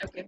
Okay.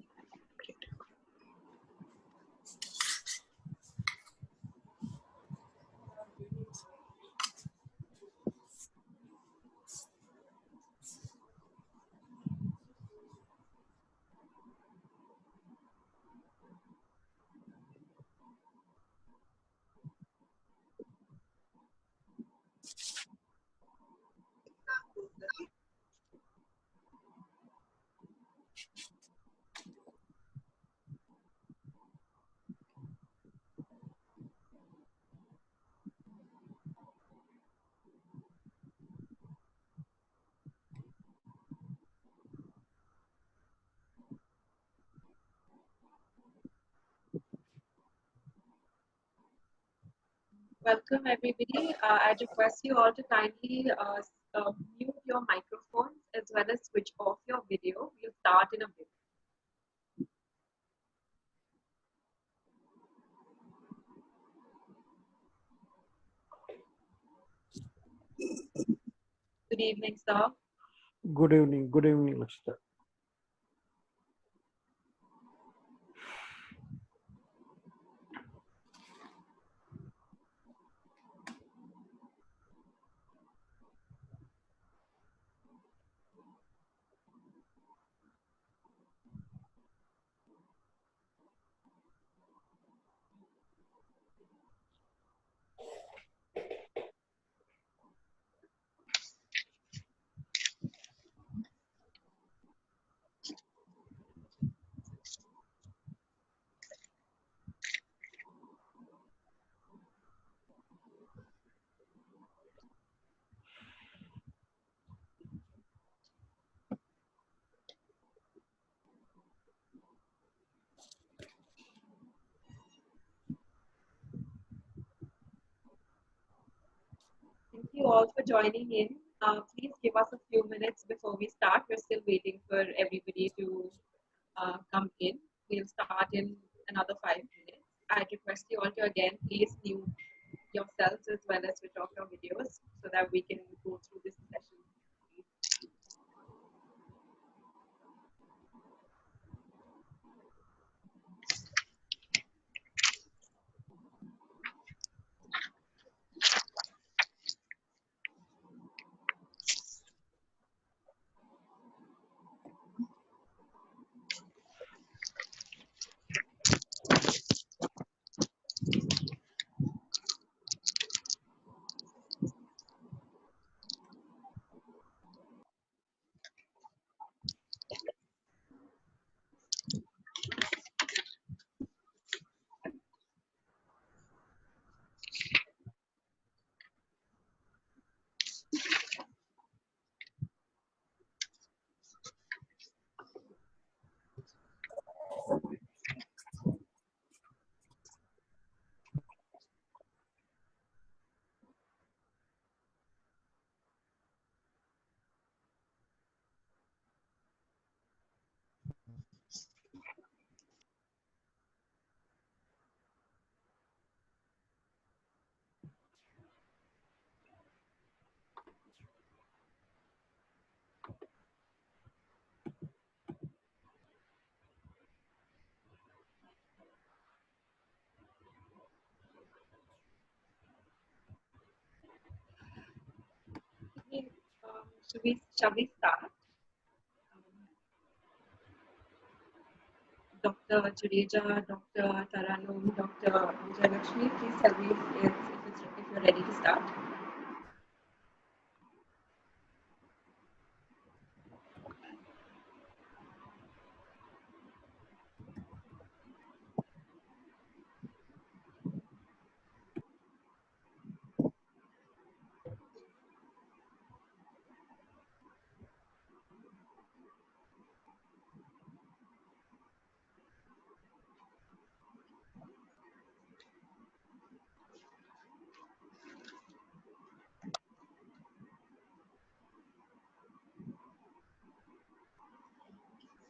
Welcome everybody. I'd request you all to kindly mute your microphones as well as switch off your video. We'll start in a bit. Good evening, sir. Good evening, Lakshmi. Thank you all for joining in. Please give us a few minutes before we start. We're still waiting for everybody to come in. We'll start in another 5 minutes. I'd request you all to again please mute yourselves as well as switch off your videos so that we can go through this session. Shall we start? Dr. Jadeja, Dr. Tarannum, Dr. Vijaya Lakshmi, please tell me if you're ready to start.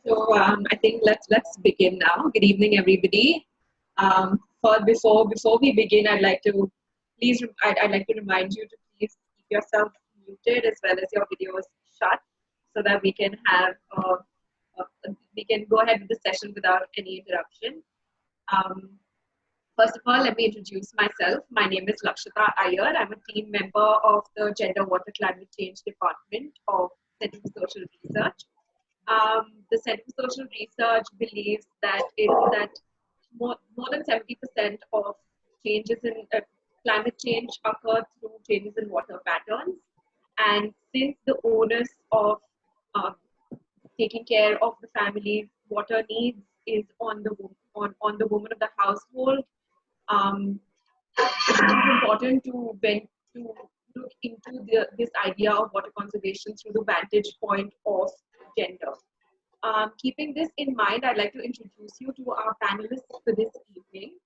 So I think let's begin now. Good evening, everybody. Before we begin, I'd like to remind you to please keep yourself muted as well as your videos shut, so that we can have we can go ahead with the session without any interruption. Um, First of all, let me introduce myself. My name is Lakshita Iyer. I'm a team member of the Gender, Water, Climate Change Department of Center for Social Research. The Center for Social Research believes that more than 70% of changes in climate change occur through changes in water patterns. And since the onus of uh, taking care of the family's water needs is on on the woman of the household, it is important to look into this idea of water conservation through the vantage point of gender. Keeping this in mind, I'd like to introduce you to our panelists for this evening.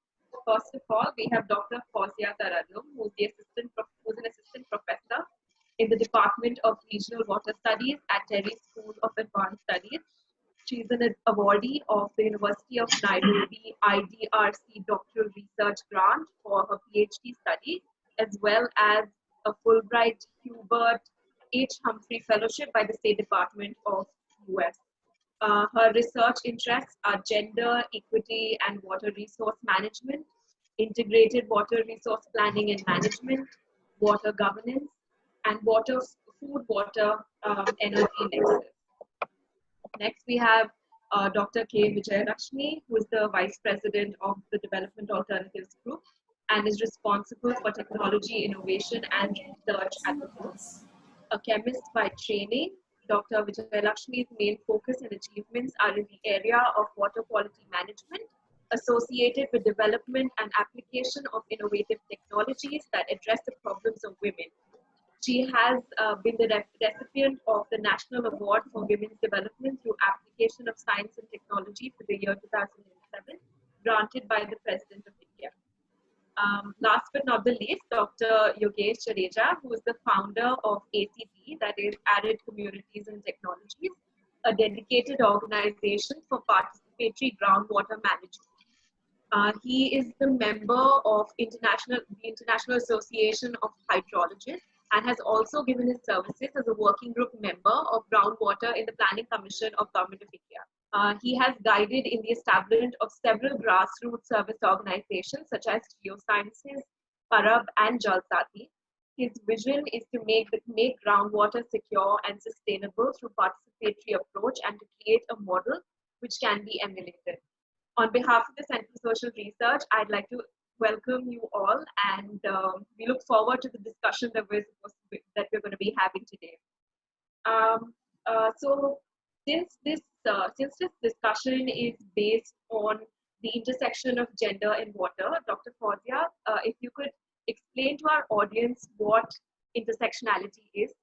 First of all, we have Dr. Fawzia Tarannum, who's an assistant professor in the Department of Regional Water Studies at TERI School of Advanced Studies. She's an awardee of the University of Nairobi IDRC doctoral research grant for her PhD study, as well as a Fulbright Hubert H. Humphrey Fellowship by the State Department of US. Her research interests are gender, equity, and water resource management, integrated water resource planning and management, water governance, and food water energy nexus. Next, we have Dr. K. Vijaya Lakshmi, who is the Vice President of the Development Alternatives Group and is responsible for technology, innovation, and research at the group. A chemist by training, Dr. Vijaya Lakshmi's main focus and achievements are in the area of water quality management, associated with development and application of innovative technologies that address the problems of women. She has been the recipient of the National Award for Women's Development through Application of Science and Technology for the year 2007, granted by the President of India. Last but not the least, Dr. Yogesh Jadeja, who is the founder of ACT, that is Arid Communities and Technologies, a dedicated organization for participatory groundwater management. He is the member of the International Association of Hydrologists and has also given his services as a working group member of Groundwater in the Planning Commission of Government of India. He has guided in the establishment of several grassroots service organizations such as Geosciences, Parab, and Jal Saathi. His vision is to make groundwater secure and sustainable through participatory approach and to create a model which can be emulated. On behalf of the Center for Social Research, I'd like to welcome you all, and we look forward to the discussion that we're going to be having today. So, since this discussion is based on the intersection of gender and water, Dr. Fawzia, if you could explain to our audience what intersectionality is.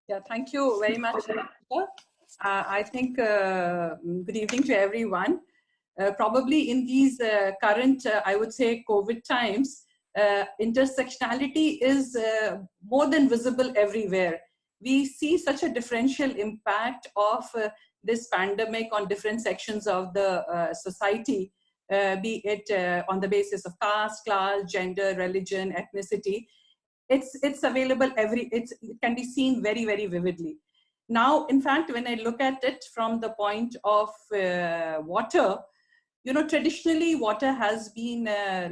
Yeah, thank you very much. I think good evening to everyone. Probably in these current, I would say, COVID times, intersectionality is more than visible everywhere. We see such a differential impact of this pandemic on different sections of the society, be it on the basis of caste, class, gender, religion, ethnicity. It's available it can be seen very, very vividly. Now, in fact, when I look at it from the point of water, you know, traditionally water has been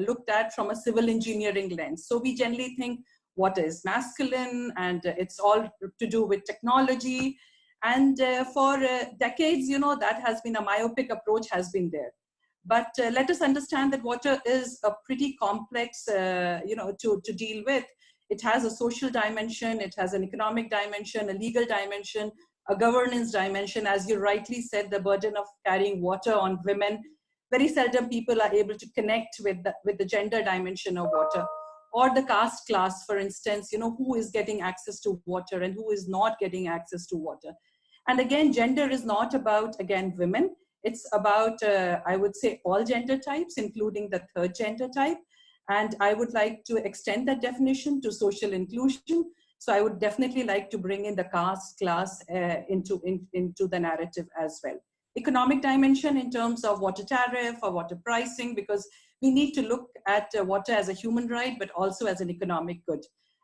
looked at from a civil engineering lens. So we generally think water is masculine and it's all to do with technology. And for decades, you know, that has been a myopic approach has been there. But let us understand that water is a pretty complex, you know, to deal with. It has a social dimension, it has an economic dimension, a legal dimension, a governance dimension. As you rightly said, the burden of carrying water on women, very seldom people are able to connect with the gender dimension of water. Or the caste class, for instance, you know, who is getting access to water and who is not getting access to water. And again, gender is not about, again, women. It's about, I would say, all gender types, including the third gender type. And I would like to extend that definition to social inclusion. So I would definitely like to bring in the caste class into the narrative as well. Economic dimension in terms of water tariff or water pricing, because we need to look at water as a human right, but also as an economic good.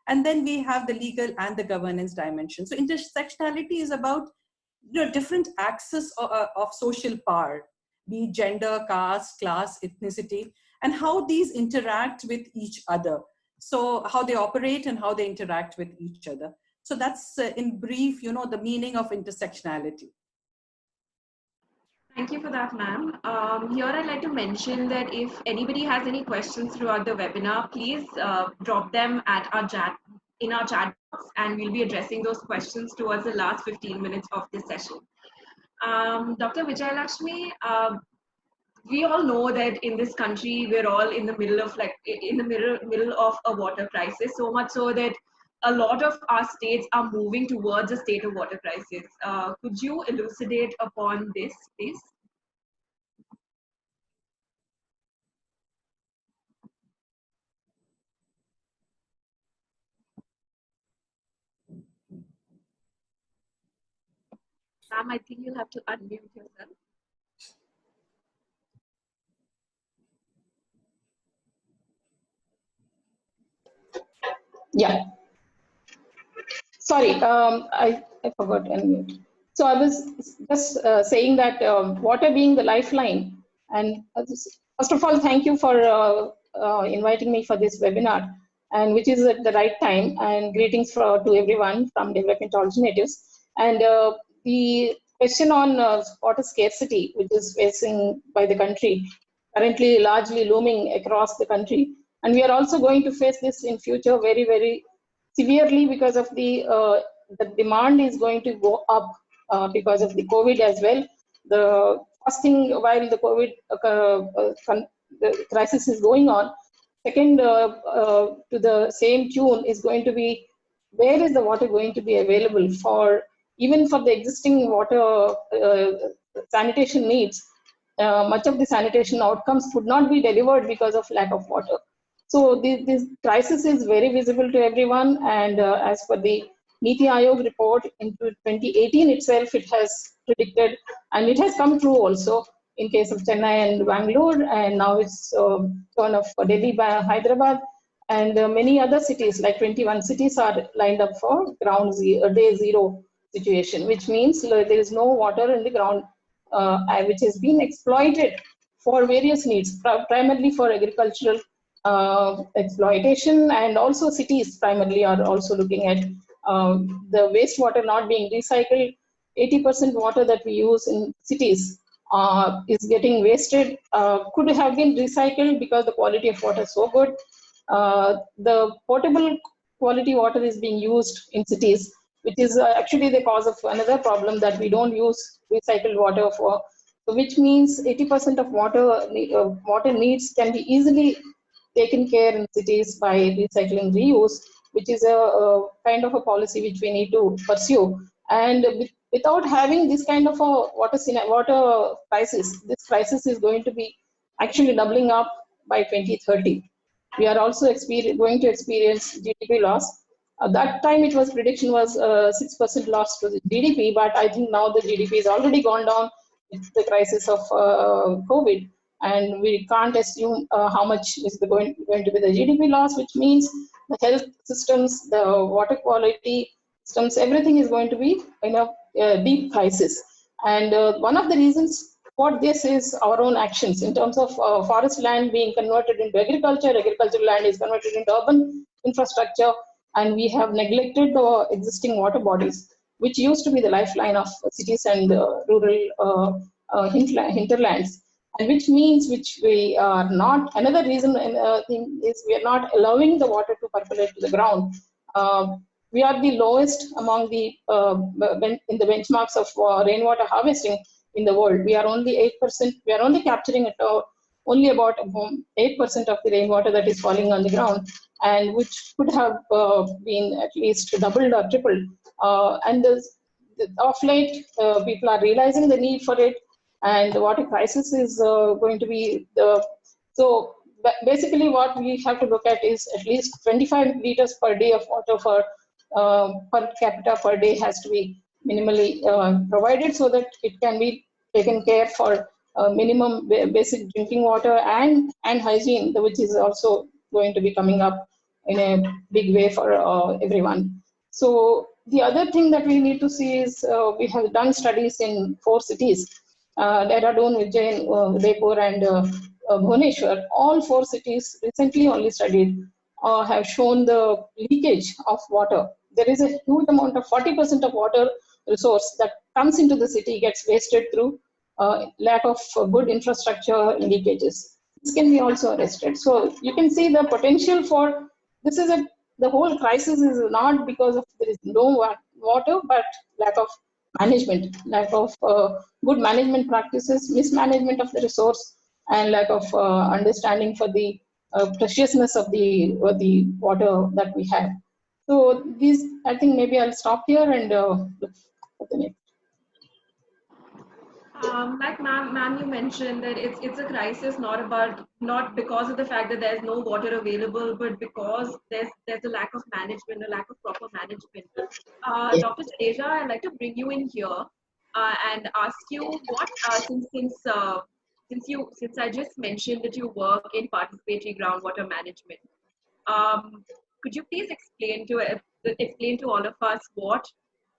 And then we have the legal and the governance dimension. So intersectionality is about different axes of social power, be it gender, caste, class, ethnicity, and how these interact with each other. So how they operate and how they interact with each other. So that's in brief, the meaning of intersectionality. Thank you for that, ma'am. Here I'd like to mention that if anybody has any questions throughout the webinar, please drop them at our chat in our chat box, and we'll be addressing those questions towards the last 15 minutes of this session. Dr. Vijaya Lakshmi, we all know that in this country we're all in the middle of middle of a water crisis, so much so that a lot of our states are moving towards a state of water crisis. Could you elucidate upon this, please? Sam, I think you'll have to unmute yourself. Yeah. Sorry, I forgot to unmute. So I was just saying that water being the lifeline, and first of all, thank you for inviting me for this webinar, and which is at the right time. And greetings to everyone from Development Alternatives. And the question on water scarcity, which is facing by the country, currently largely looming across the country, and we are also going to face this in future very, very severely because of the demand is going to go up because of the COVID as well. The first thing, while the COVID the crisis is going on, second, to the same tune is going to be, where is the water going to be available for, even for the existing water sanitation needs. Much of the sanitation outcomes could not be delivered because of lack of water. So this crisis is very visible to everyone, and as per the Niti Aayog report in 2018 itself, it has predicted, and it has come true also in case of Chennai and Bangalore, and now it's turn of Delhi, Hyderabad, and many other cities, like 21 cities are lined up for day zero situation, which means there is no water in the ground, which has been exploited for various needs, primarily for agricultural exploitation, and also cities primarily are also looking at the wastewater not being recycled. 80% water that we use in cities is getting wasted, could have been recycled because the quality of water is so good. The potable quality water is being used in cities, which is actually the cause of another problem, that we don't use recycled water for, which means 80% of water needs can be easily taken care in cities by recycling reuse, which is a kind of a policy which we need to pursue. And without having this kind of a water crisis, this crisis is going to be actually doubling up by 2030. We are also going to experience GDP loss. At that time, prediction was 6% loss to the GDP, but I think now the GDP has already gone down with the crisis of COVID, and we can't assume how much is going to be the GDP loss, which means the health systems, the water quality systems, everything is going to be in a deep crisis. And one of the reasons for this is our own actions in terms of forest land being converted into agriculture, agricultural land is converted into urban infrastructure, and we have neglected the existing water bodies, which used to be the lifeline of cities and rural hinterlands. And which means, which we are not, another reason thing is we are not allowing the water to percolate to the ground. We are the lowest among the, in the benchmarks of rainwater harvesting in the world. We are only 8%, we are only capturing only about 8% of the rainwater that is falling on the ground, and which could have been at least doubled or tripled. And of late, people are realizing the need for it, and the water crisis is going to be so basically what we have to look at is at least 25 liters per day of water for per capita per day has to be minimally provided, so that it can be taken care for minimum basic drinking water and hygiene, which is also going to be coming up in a big way for everyone. So the other thing that we need to see is we have done studies in 4 cities, Dehradun, Ujjain, Udaipur, and Bhubaneswar. All 4 cities recently only studied have shown the leakage of water. There is a huge amount of 40% of water resource that comes into the city gets wasted through lack of good infrastructure leakages. This can be also arrested. So you can see the potential for this is a the whole crisis is not because of there is no water, but lack of management, lack of good management practices, mismanagement of the resource, and lack of understanding for the preciousness of the water that we have. So these, I think maybe I'll stop here and look for the next. Like ma'am, you mentioned that it's a crisis not because of the fact that there's no water available, but because there's a lack of management, a lack of proper management. Dr. Jadeja, I'd like to bring you in here and ask you what since I just mentioned that you work in participatory groundwater management. Could you please explain to all of us what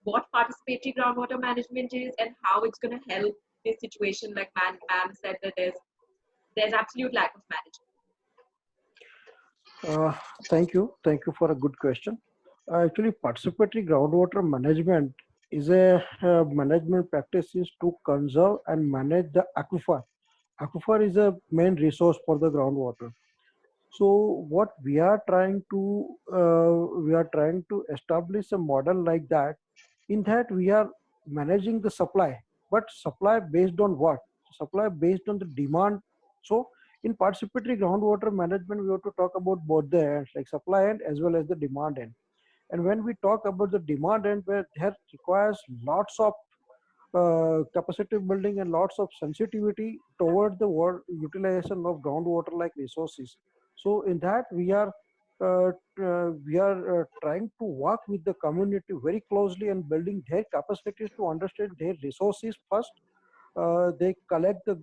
participatory groundwater management is and how it's going to help this situation? Like ma'am said that there's absolute lack of management. Thank you for a good question. Actually, participatory groundwater management is a management practice is to conserve and manage the aquifer. Aquifer is a main resource for the groundwater. So what we are trying to establish a model like that. In that we are managing the supply, but supply based on what? Supply based on the demand. So in participatory groundwater management, we have to talk about both the ends, like supply end as well as the demand end. And when we talk about the demand end, where that requires lots of capacity building and lots of sensitivity toward the utilization of groundwater like resources. So in that we are trying to work with the community very closely and building their capacities to understand their resources first. They collect the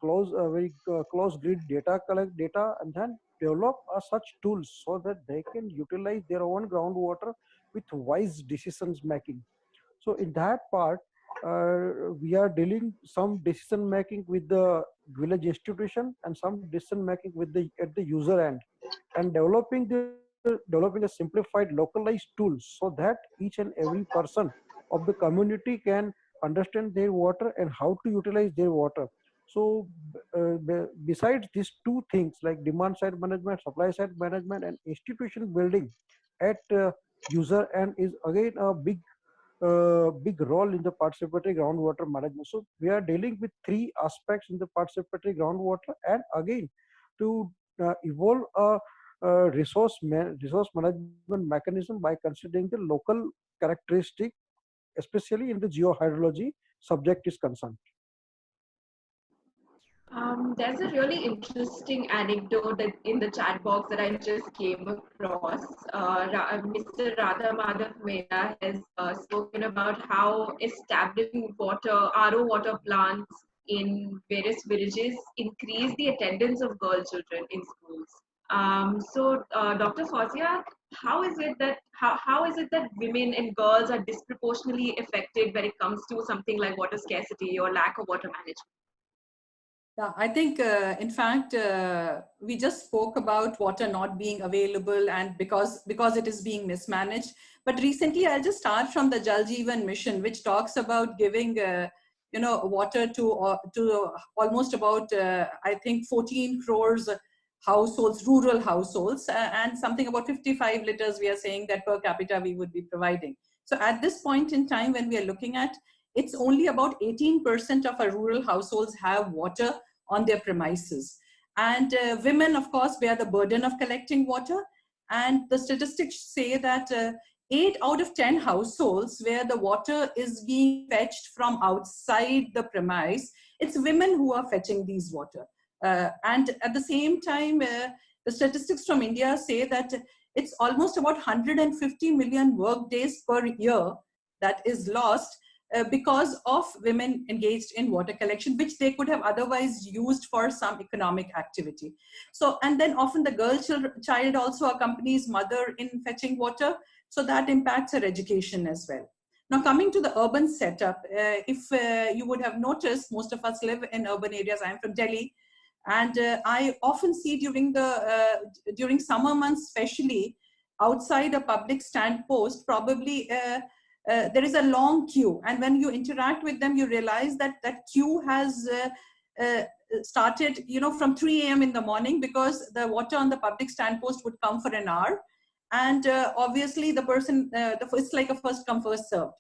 close grid data, collect data, and then develop such tools so that they can utilize their own groundwater with wise decisions making. So in that part, we are dealing some decision making with the village institution and some decision making with the at the user end, and developing a simplified localized tools so that each and every person of the community can understand their water and how to utilize their water. So besides these two things like demand side management, supply side management, and institution building at user end is again a big role in the participatory groundwater management. So we are dealing with 3 aspects in the participatory groundwater, and again to evolve a resource management mechanism by considering the local characteristic, especially in the geohydrology subject is concerned. There's a really interesting anecdote that in the chat box that I just came across. Mr. Radha Madhav Mehta has spoken about how establishing RO water plants in various villages increase the attendance of girl children in schools. Dr. Fawzia, how is it that women and girls are disproportionately affected when it comes to something like water scarcity or lack of water management? Yeah, I think, in fact, we just spoke about water not being available and because it is being mismanaged. But recently, I'll just start from the Jal Jeevan mission, which talks about giving, water to almost about, I think, 14 crores households, rural households, and something about 55 liters we are saying that per capita we would be providing. So at this point in time, when we are looking at, it's only about 18% of our rural households have water on their premises. And women, of course, bear the burden of collecting water. And the statistics say that 8 out of 10 households where the water is being fetched from outside the premise, it's women who are fetching these water. And at the same time, the statistics from India say that it's almost about 150 million work days per year that is lost because of women engaged in water collection, which they could have otherwise used for some economic activity. So, and then often the child also accompanies mother in fetching water, so that impacts her education as well. Now, coming to the urban setup, if you would have noticed, most of us live in urban areas. I am from Delhi, and I often see during summer months, especially outside a public stand post, probably there is a long queue, and when you interact with them, you realize that that queue has started, from 3 a.m. in the morning, because the water on the public stand post would come for an hour, and obviously the person, it's like a first come first served.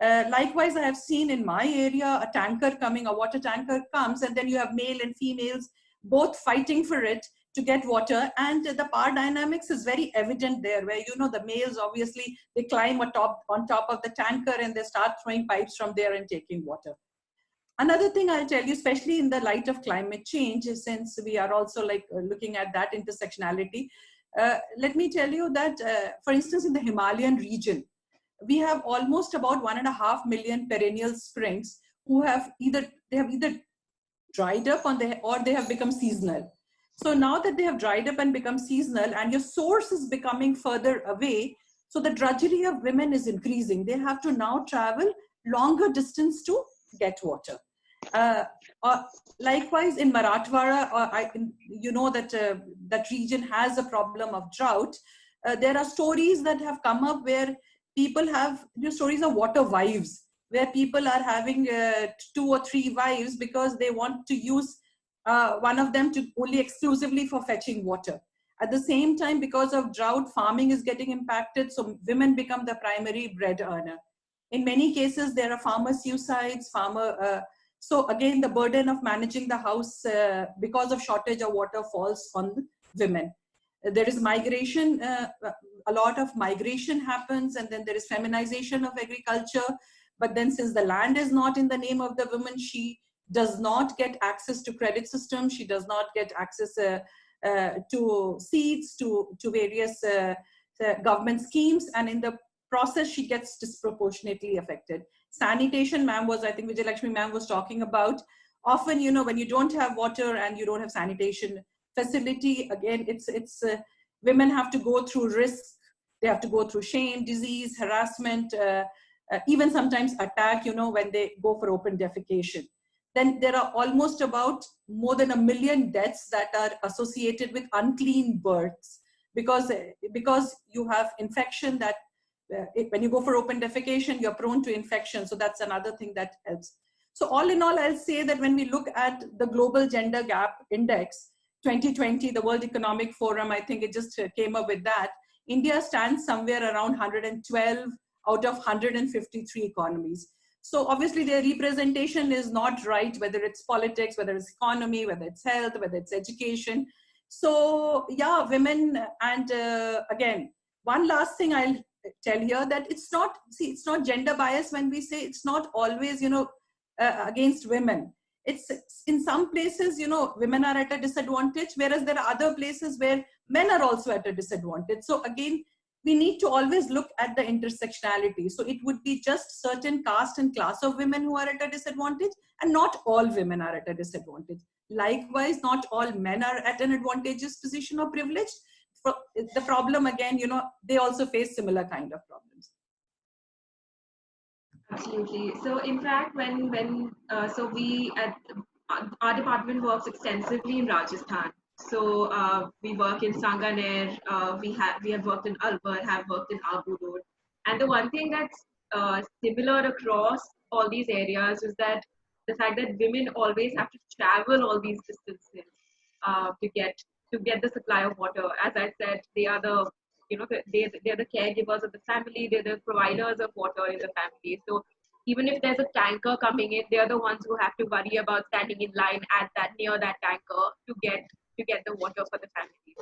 Likewise, I have seen in my area a tanker coming, a water tanker comes, and then you have male and females both fighting for it to get water, and the power dynamics is very evident there, where the males, obviously they climb on top of the tanker and they start throwing pipes from there and taking water. Another thing I'll tell you, especially in the light of climate change, since we are also looking at that intersectionality, let me tell you that, for instance, in the Himalayan region, we have almost about 1.5 million perennial springs who have either dried up or they have become seasonal. So now that they have dried up and become seasonal, and your source is becoming further away, so the drudgery of women is increasing. They have to now travel longer distance to get water. Likewise, in Marathwada, that region has a problem of drought. There are stories that have come up where people have stories of water wives, where people are having 2 or 3 wives because they want to use one of them to only exclusively for fetching water. At the same time, because of drought, farming is getting impacted, so women become the primary bread earner. In many cases, there are farmer suicides, so again, the burden of managing the house because of shortage of water falls on women. There is migration, a lot of migration happens, and then there is feminization of agriculture. But then since the land is not in the name of the woman, she does not get access to credit system. She does not get access to seeds, to various government schemes. And in the process, she gets disproportionately affected. Sanitation, I think Vijaya Lakshmi ma'am was talking about. Often, when you don't have water and you don't have sanitation facility, again, it's women have to go through risk. They have to go through shame, disease, harassment, even sometimes attack, when they go for open defecation. Then there are almost about more than 1 million deaths that are associated with unclean births, because you have infection that when you go for open defecation, you're prone to infection. So that's another thing that helps. So all in all, I'll say that when we look at the Global Gender Gap Index 2020, the World Economic Forum, I think it just came up with that, India stands somewhere around 112 out of 153 economies. So obviously their representation is not right, whether it's politics, whether it's economy, whether it's health, whether it's education. So yeah, women, and again, one last thing I'll tell here, that it's not gender bias when we say it's not always, against women. It's in some places, women are at a disadvantage, whereas there are other places where men are also at a disadvantage. So again, we need to always look at the intersectionality. So it would be just certain caste and class of women who are at a disadvantage, and not all women are at a disadvantage. Likewise, not all men are at an advantageous position or privilege. The problem, again, they also face similar kind of problems. Absolutely. So in fact, so we at our department works extensively in Rajasthan. So we work in Sanganer, we have worked in Alwar, have worked in Abu Road, and the one thing that's similar across all these areas is that the fact that women always have to travel all these distances to get the supply of water. As I said, they are the they're the caregivers of the family, they're the providers of water in the family. So even if there's a tanker coming in, they're the ones who have to worry about standing in line near that tanker to get the water for the family.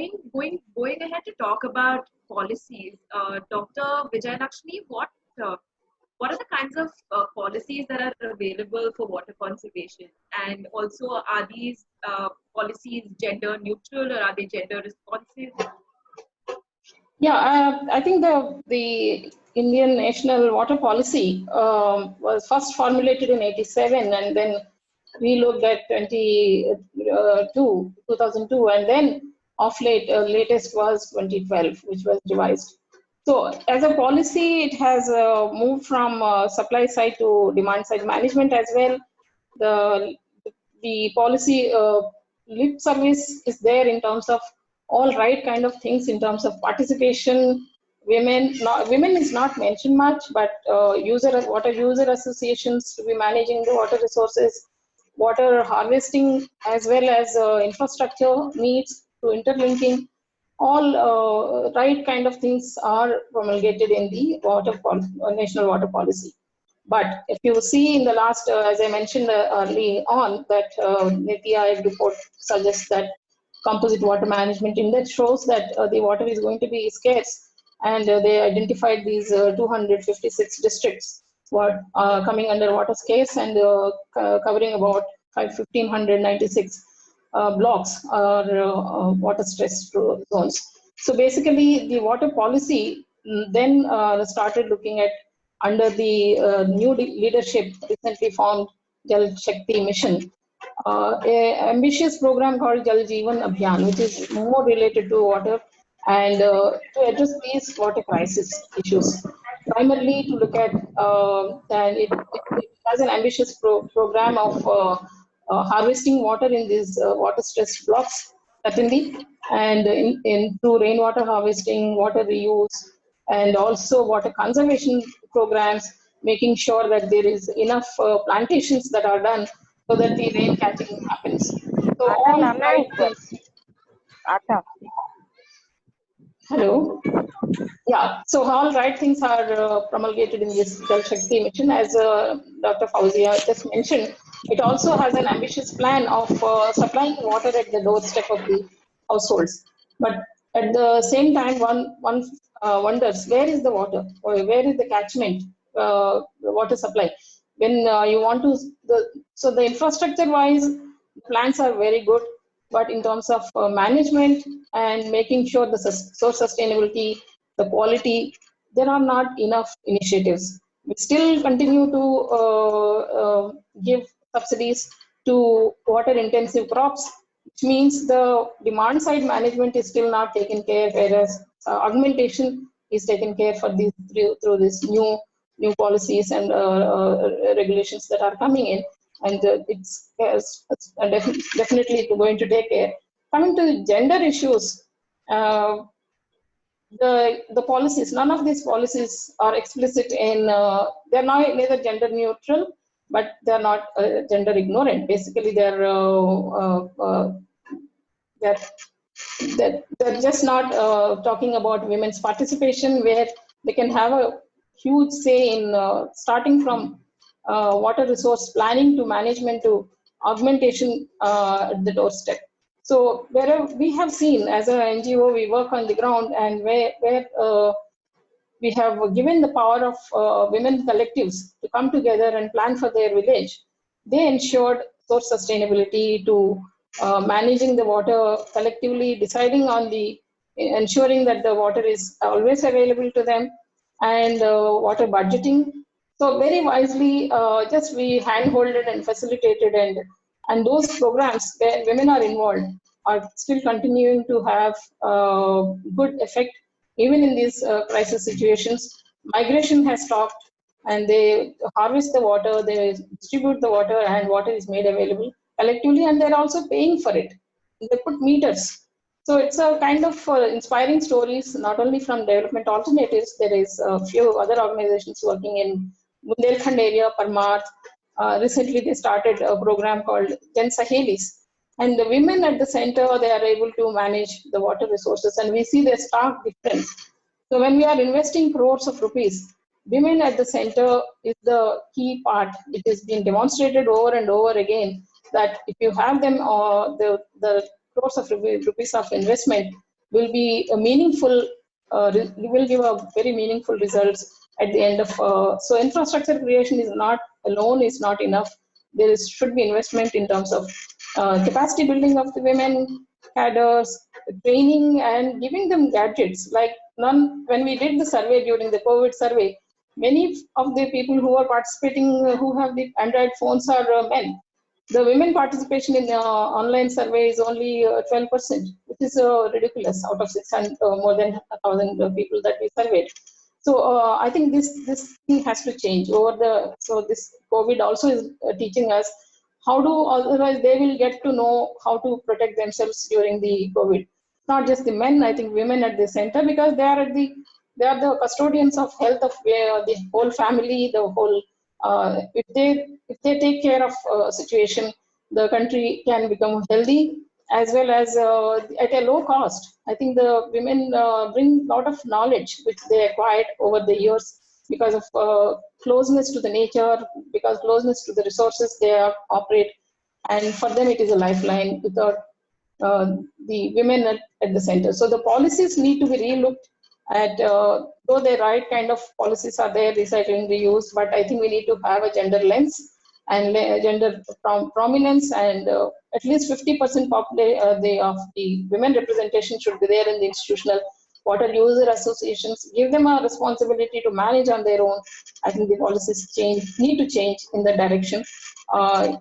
Going ahead to talk about policies, Dr. Vijaya Lakshmi, what are the kinds of policies that are available for water conservation? And also, are these policies gender neutral, or are they gender responsive? Yeah, I think the Indian National Water Policy was first formulated in 87 and then relooked at 2002, and then of late, latest was 2012, which was revised. So as a policy, it has moved from supply side to demand side management as well. The policy lip service is there in terms of all right kind of things in terms of participation. Women is not mentioned much, but water user associations to be managing the water resources, water harvesting, as well as infrastructure needs to interlinking. All right kind of things are promulgated in the national water policy. But if you see in the last, as I mentioned early on, that NITI Aayog report suggests that composite water management index shows that the water is going to be scarce, and they identified these 256 districts were coming under water scarce and covering about 1,596 blocks or water stress zones. So basically, the water policy then started looking at under the new leadership recently formed Jal Shakti mission, a ambitious program called Jal Jeevan Abhiyan, which is more related to water and to address these water crisis issues. Primarily to look at, and it has an ambitious program of harvesting water in these water stressed blocks, certainly, and through rainwater harvesting, water reuse, and also water conservation programs, making sure that there is enough plantations that are done so that the rain catching happens. So all right things. Hello. Yeah, so all right things are promulgated in this Jal Shakti mission. As Dr. Fawzia just mentioned, it also has an ambitious plan of supplying water at the doorstep of the households. But at the same time, one wonders, where is the water, or where is the catchment water supply? When you want to, so the infrastructure-wise, plans are very good, but in terms of management and making sure the source sustainability, the quality, there are not enough initiatives. We still continue to give subsidies to water intensive crops, which means the demand side management is still not taken care, whereas augmentation is taken care for these through these new policies and regulations that are coming in, and it's definitely going to take care. Coming to gender issues, the policies, none of these policies are explicit in, they're not neither gender neutral, but they're not gender ignorant. Basically, they're just not talking about women's participation, where they can have a huge say in starting from water resource planning to management to augmentation at the doorstep. So wherever we have seen, as an NGO, we work on the ground, and where we have given the power of women collectives to come together and plan for their village, they ensured source sustainability to managing the water collectively, deciding on the ensuring that the water is always available to them, and water budgeting. So very wisely, just we handholded and facilitated, and those programs where women are involved are still continuing to have good effect even in these crisis situations. Migration has stopped, and they harvest the water, they distribute the water, and water is made available collectively, and they're also paying for it. They put meters. So it's a kind of inspiring stories, not only from development alternatives. There is a few other organizations working in Bundelkhand area, Parmar. Recently, they started a program called Jan Sahelis. And the women at the center, they are able to manage the water resources, and we see the stark difference. So when we are investing crores of rupees, women at the center is the key part. It is being demonstrated over and over again that if you have them, the crores of rupees of investment will be a meaningful, will give a very meaningful results at the end of. So infrastructure creation is not alone, is not enough. There should be investment in terms of capacity building of the women cadres, training, and giving them gadgets like when we did the survey during the COVID survey, many of the people who are participating, who have the Android phones are men. The women participation in online survey is only 12%, which is ridiculous out of 600, more than 1,000 people that we surveyed. So I think this thing has to change over the. So this COVID also is teaching us how to. Otherwise, they will get to know how to protect themselves during the COVID. Not just the men. I think women at the center, because they are the custodians of health of the whole family, the whole. If they take care of situation, the country can become healthy, as well as at a low cost. I think the women bring a lot of knowledge which they acquired over the years because of closeness to the nature, because closeness to the resources they operate, and for them it is a lifeline without the women at the center. So the policies need to be relooked at, though the right kind of policies are there, recycling, reuse, but I think we need to have a gender lens and gender prominence, and at least 50% of the women representation should be there in the institutional water user associations. Give them a responsibility to manage on their own. I think the policies need to change in that direction. And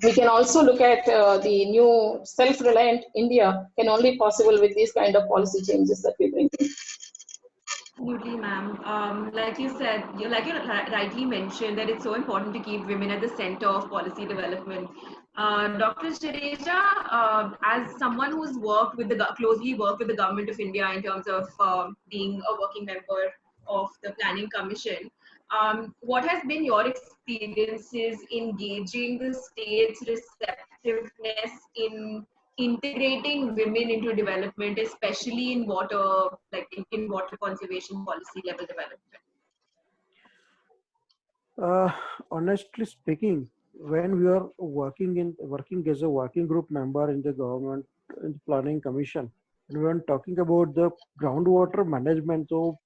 we can also look at the new self-reliant India can only possible with these kind of policy changes that we bring in. Absolutely, ma'am. Like you said, like you rightly mentioned, that it's so important to keep women at the center of policy development. Dr. Jadeja, as someone who's closely worked with the government of India in terms of being a working member of the Planning Commission, what has been your experiences in gauging the state's receptiveness in integrating women into development, especially in water, like in water conservation policy level development? Uh, Honestly speaking, when we are working as a working group member in the government in the planning commission, and we are talking about the groundwater management, so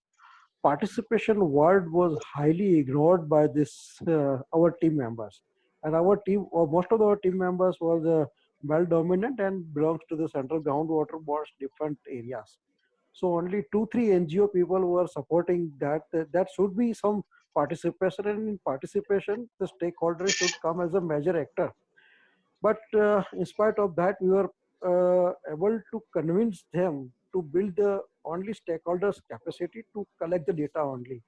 participation word was highly ignored by this our team members, and our team, or most of our team members, was well dominant and belongs to the central groundwater board's different areas. So only 2-3 NGO people were supporting that. That should be some participation, and in participation, the stakeholders should come as a major actor. But in spite of that, we were able to convince them to build the only stakeholders' capacity to collect the data only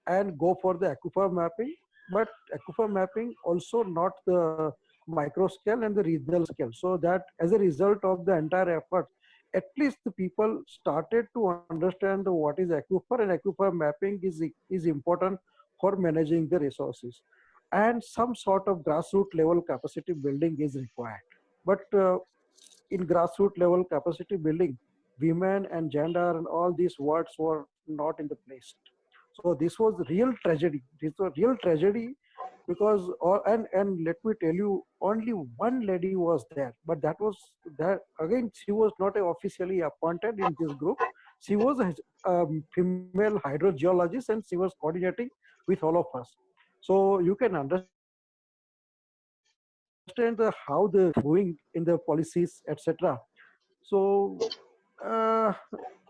and go for the aquifer mapping. But aquifer mapping also not the micro scale and the regional scale. So that as a result of the entire effort, at least the people started to understand what is aquifer, and aquifer mapping is important for managing the resources. And some sort of grassroots level capacity building is required. But in grassroots level capacity building, women and gender and all these words were not in the place. So this was real tragedy. This was real tragedy because, and let me tell you, only one lady was there, but that again, she was not officially appointed in this group. She was a female hydrogeologist, and she was coordinating with all of us. So you can understand how the going in the policies, etc. So uh,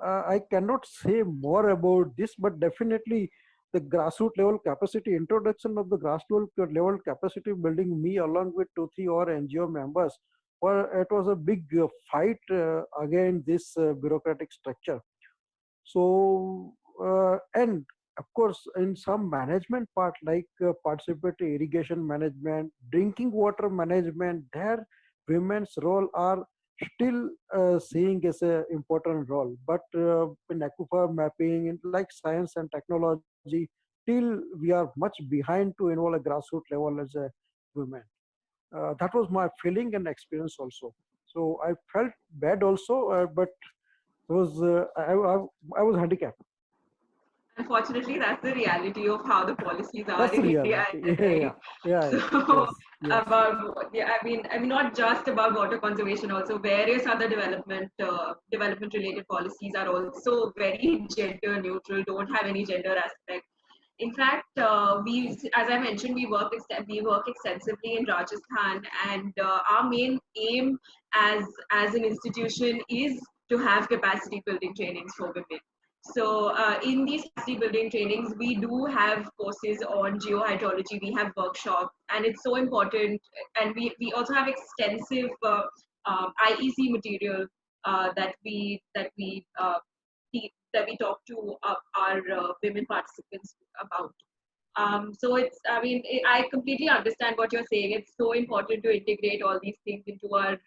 I cannot say more about this, but definitely the grassroots level capacity introduction of the grassroots level capacity building, me along with 2-3 or NGO members, it was a big fight against this bureaucratic structure. So and of course, in some management part like participatory irrigation management, drinking water management, there women's role are still seeing as an important role. But in aquifer mapping, in like science and technology, till we are much behind to involve a grassroots level as a women. That was my feeling and experience also. So I felt bad also, but was I was handicapped. Unfortunately, that's the reality of how the policies are That's the in India, reality. Yeah, right? yeah, yeah. So Yes, yes. about, yeah, I mean, not just about water conservation. Also, various other development related policies are also very gender neutral. Don't have any gender aspect. In fact, as I mentioned, we work extensively in Rajasthan, and our main aim as an institution is to have capacity building trainings for women. So in these capacity building trainings, we do have courses on geohydrology, we have workshops, and it's so important. And we also have extensive IEC material that we talk to our women participants about. So it's, I mean, I completely understand what you're saying. It's so important to integrate all these things into our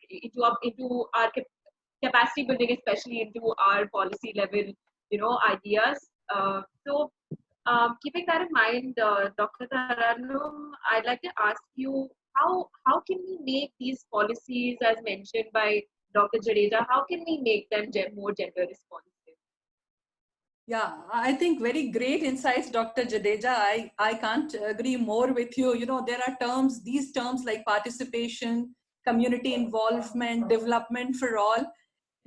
capacity building, especially into our policy level, ideas. Keeping that in mind, Dr. Tarannum, I'd like to ask you, how can we make these policies, as mentioned by Dr. Jadeja, how can we make them more gender responsive? Yeah, I think very great insights, Dr. Jadeja. I can't agree more with you. There are terms, these terms like participation, community involvement, development for all.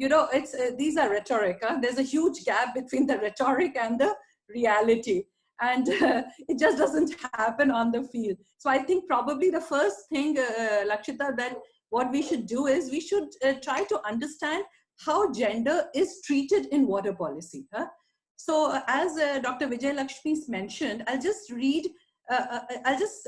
It's these are rhetoric. Huh? There's a huge gap between the rhetoric and the reality. And it just doesn't happen on the field. So I think probably the first thing, Lakshita, that what we should do is we should try to understand how gender is treated in water policy. Huh? So as Dr. Vijaya Lakshmi mentioned, I'll just read, I'll just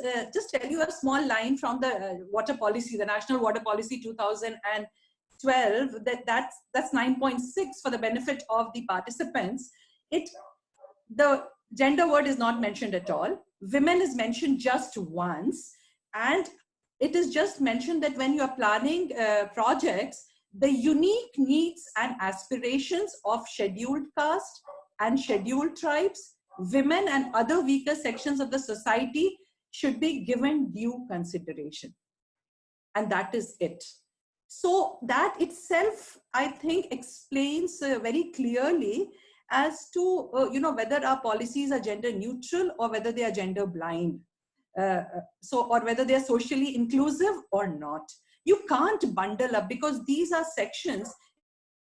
tell you a small line from the water policy, the National Water Policy 2012, that's 9.6 for the benefit of the participants. The gender word is not mentioned at all. Women is mentioned just once. And it is just mentioned that when you are planning projects, the unique needs and aspirations of scheduled caste and scheduled tribes, women and other weaker sections of the society should be given due consideration. And that is it. So that itself, I think, explains very clearly as to whether our policies are gender neutral or whether they are gender blind. Or whether they are socially inclusive or not. You can't bundle up, because these are sections,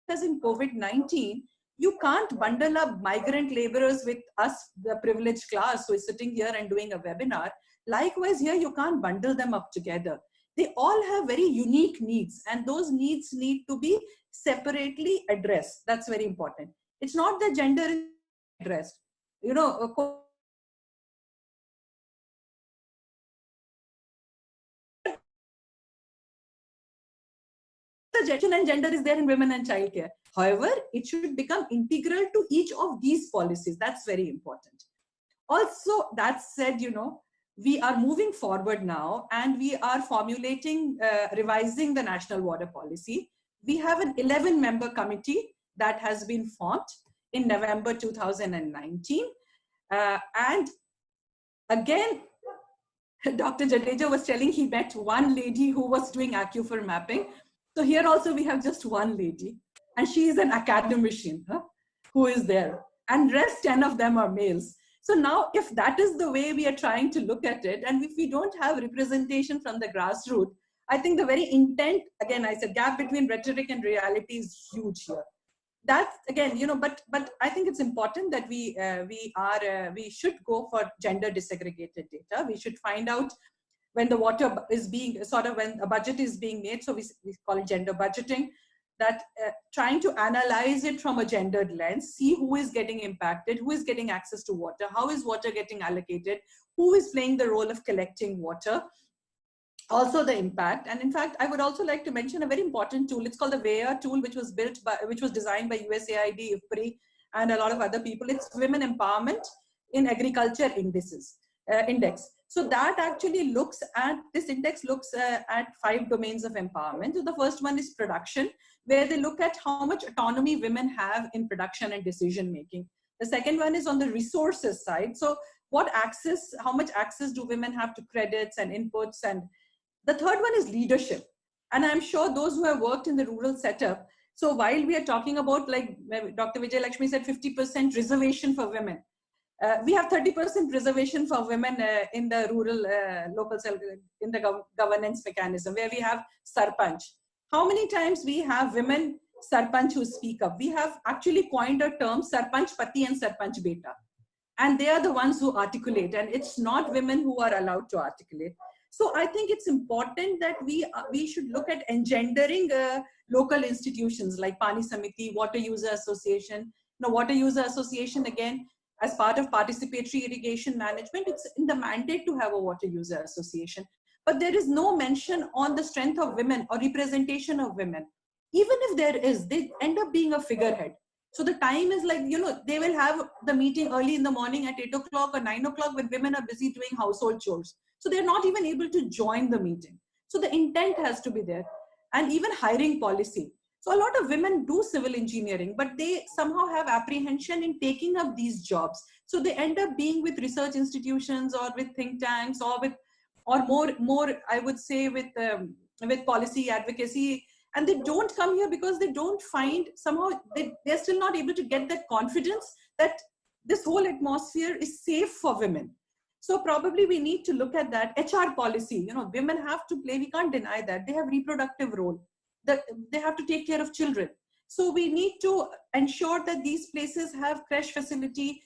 as in COVID-19, you can't bundle up migrant laborers with us, the privileged class who is sitting here and doing a webinar. Likewise here, you can't bundle them up together. They all have very unique needs, and those needs need to be separately addressed. That's very important. It's not that gender is addressed. And gender is there in women and childcare. However, it should become integral to each of these policies. That's very important. Also, that said, we are moving forward now and we are formulating, revising the national water policy. We have an 11-member committee that has been formed in November 2019. And again, Dr. Jadeja was telling he met one lady who was doing aquifer mapping. So here also we have just one lady, and she is an academician who is there, and rest 10 of them are males. So now if that is the way we are trying to look at it, and if we don't have representation from the grassroots, I think the very intent, again, I said gap between rhetoric and reality is huge here. That's again, but I think it's important that we should go for gender disaggregated data. We should find out when the water is being when a budget is being made, so we call it gender budgeting, that trying to analyze it from a gendered lens, see who is getting impacted, who is getting access to water, how is water getting allocated, who is playing the role of collecting water, also the impact. And in fact, I would also like to mention a very important tool. It's called the Vijaya tool, which was designed by USAID, IFPRI, and a lot of other people. It's Women Empowerment in Agriculture Index. So that actually this index looks at 5 domains of empowerment. So the first one is production, where they look at how much autonomy women have in production and decision making. The second one is on the resources side. So how much access do women have to credits and inputs? And the third one is leadership. And I'm sure those who have worked in the rural setup, so while we are talking about, like Dr. Vijaya Lakshmi said, 50% reservation for women. We have 30% reservation for women in the rural local in the governance mechanism, where we have sarpanch. How many times we have women sarpanch who speak up? We have actually coined a term, sarpanch pati and sarpanch beta, and they are the ones who articulate, and it's not women who are allowed to articulate. So I think it's important that we should look at engendering local institutions like Pani Samiti, Water User Association. Now, Water User Association, again, as part of participatory irrigation management, it's in the mandate to have a Water User Association. But there is no mention on the strength of women or representation of women. Even if there is, they end up being a figurehead. So the time is like, they will have the meeting early in the morning at 8 o'clock or 9 o'clock when women are busy doing household chores. So they're not even able to join the meeting. So the intent has to be there. And even hiring policy. So a lot of women do civil engineering, but they somehow have apprehension in taking up these jobs. So they end up being with research institutions or with think tanks or more, I would say, with policy advocacy. And they don't come here because they don't find, somehow they're still not able to get that confidence that this whole atmosphere is safe for women. So probably we need to look at that. HR policy, women have to play, we can't deny that. They have reproductive role, that they have to take care of children. So we need to ensure that these places have creche facility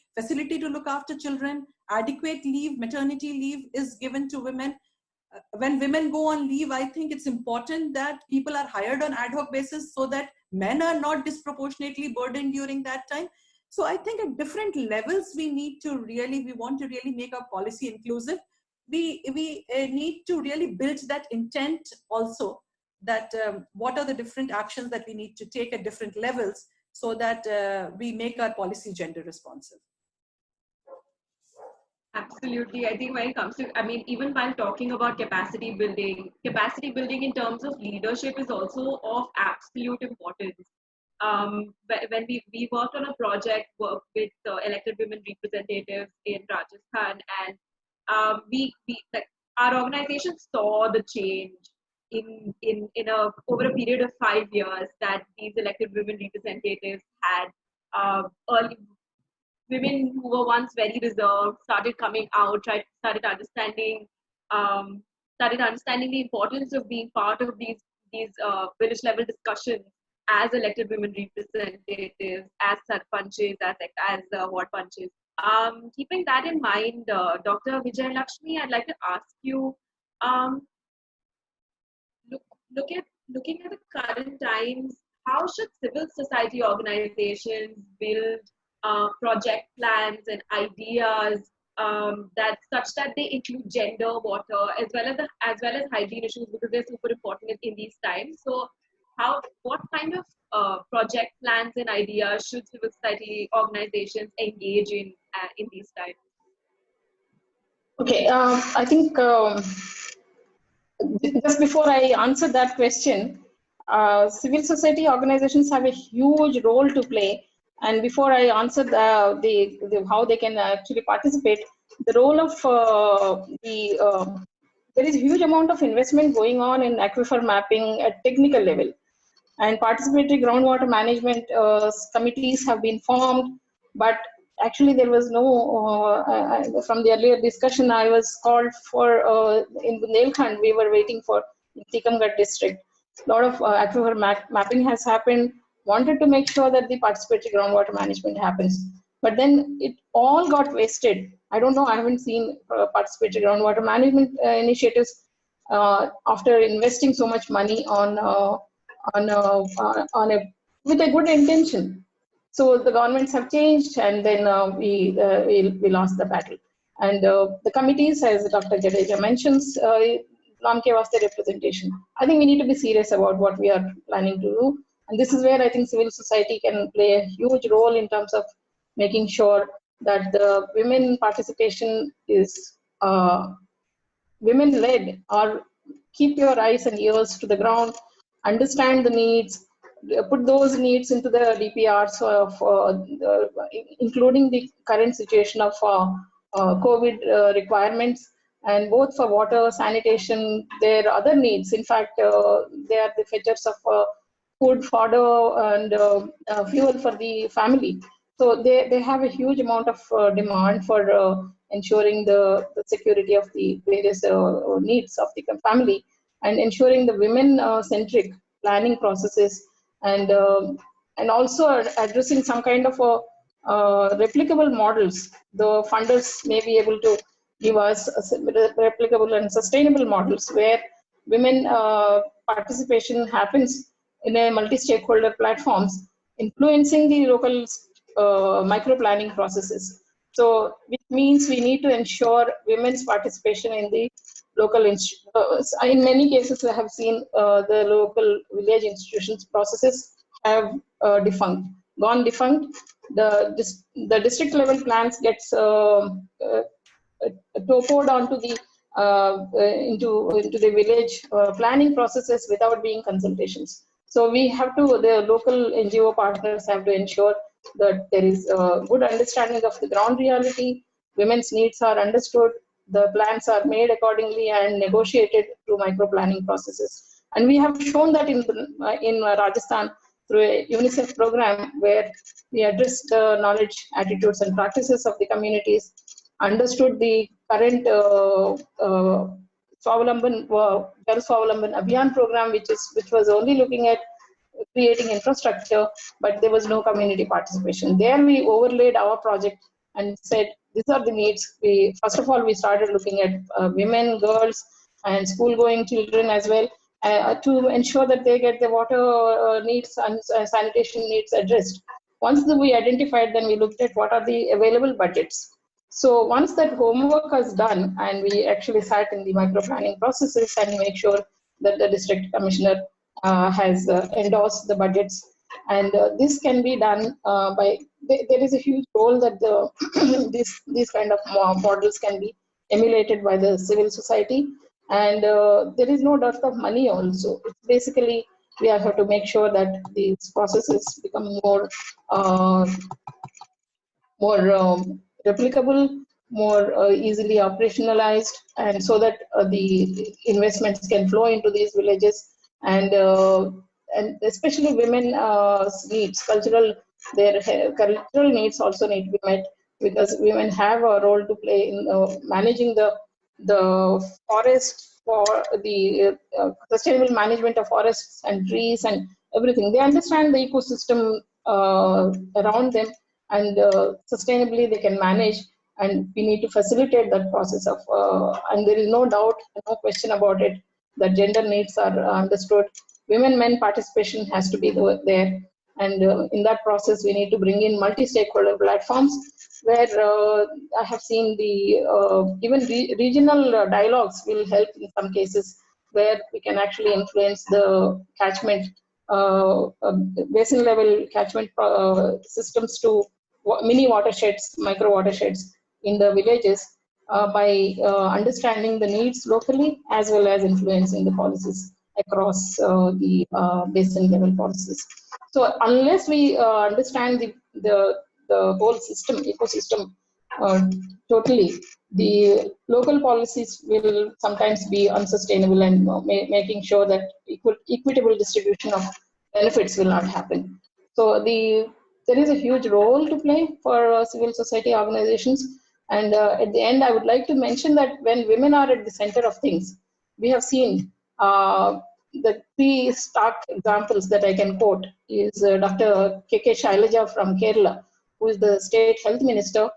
to look after children, adequate leave, maternity leave is given to women. When women go on leave, I think it's important that people are hired on ad hoc basis so that men are not disproportionately burdened during that time. So I think at different levels, we want to really make our policy inclusive. We need to really build that intent also, that what are the different actions that we need to take at different levels so that we make our policy gender responsive. Absolutely. I think when it comes to, even while talking about capacity building in terms of leadership is also of absolute importance. When we worked on a project with elected women representatives in Rajasthan, and our organization saw the change over a period of 5 years that these elected women representatives had. Early women who were once very reserved started coming out, started understanding the importance of being part of these village level discussions as elected women representatives, as sarpanches, as ward punches. Keeping that in mind, Dr. Vijaya Lakshmi, I'd like to ask you, looking at the current times, how should civil society organizations build project plans and ideas that they include gender, water, as well as hygiene issues, because they're super important in these times. So, what kind of project plans and ideas should civil society organizations engage in these times? Okay, I think just before I answer that question, civil society organizations have a huge role to play. And before I answer how they can actually participate, the role of there is a huge amount of investment going on in aquifer mapping at technical level. And participatory groundwater management committees have been formed, but actually there was no, from the earlier discussion, I was called for, in Bundelkhand, we were waiting for in Tikamgarh district. A lot of aquifer mapping has happened, wanted to make sure that the participatory groundwater management happens. But then it all got wasted. I don't know, I haven't seen participatory groundwater management initiatives after investing so much money with a good intention. So the governments have changed, and then we lost the battle. And the committees, as Dr. Jadeja mentions, Namke Vaste representation. I think we need to be serious about what we are planning to do. And this is where I think civil society can play a huge role in terms of making sure that the women participation is women-led, or keep your eyes and ears to the ground, understand the needs, put those needs into the DPRs including the current situation of COVID requirements, and both for water, sanitation, their other needs. In fact, they are the fetchers of food, fodder, and fuel for the family. So they have a huge amount of demand for ensuring the security of the various needs of the family, and ensuring the women-centric planning processes, and also addressing some kind of replicable models. The funders may be able to give us replicable and sustainable models where women participation happens in a multi-stakeholder platforms, influencing the local micro-planning processes. So, which means we need to ensure women's participation in the local in many cases, I have seen the local village institutions processes have gone defunct. The district level plans gets topoed onto the into the village planning processes without being consultations. So we have to, the local NGO partners have to ensure that there is a good understanding of the ground reality, women's needs are understood, the plans are made accordingly and negotiated through micro planning processes. And we have shown that in Rajasthan through a UNICEF program where we addressed the knowledge, attitudes, and practices of the communities, understood the current Swavalamban Jal Swavalamban Abhiyan program, which was only looking at creating infrastructure, but there was no community participation. There we overlaid our project and said, these are the needs. First of all, we started looking at women, girls, and school-going children as well, to ensure that they get the water needs and sanitation needs addressed. Once we identified, then we looked at what are the available budgets. So once that homework was done, and we actually sat in the micro planning processes and make sure that the district commissioner has endorsed the budgets, and this can be done by. There is a huge role that these kind of models can be emulated by the civil society, and there is no dearth of money also. It's basically we have to make sure that these processes become more replicable, more easily operationalized, and so that the investments can flow into these villages, and especially women needs, their cultural needs also need to be met, because women have a role to play in managing the forest, for the sustainable management of forests and trees and everything. They understand the ecosystem around them, and sustainably they can manage, and we need to facilitate that process of and there is no doubt, no question about it, that gender needs are understood. Women men participation has to be there, and in that process we need to bring in multi-stakeholder platforms where I have seen the even regional dialogues will help in some cases, where we can actually influence the catchment basin level catchment systems to mini watersheds, micro watersheds in the villages, by understanding the needs locally as well as influencing the policies across the basin level policies. So unless we understand the whole system, ecosystem totally, the local policies will sometimes be unsustainable, and making sure that equitable distribution of benefits will not happen. So there is a huge role to play for civil society organizations. And at the end, I would like to mention that when women are at the center of things, we have seen the three stark examples that I can quote is Dr. K.K. Shailaja from Kerala, who is the state health minister,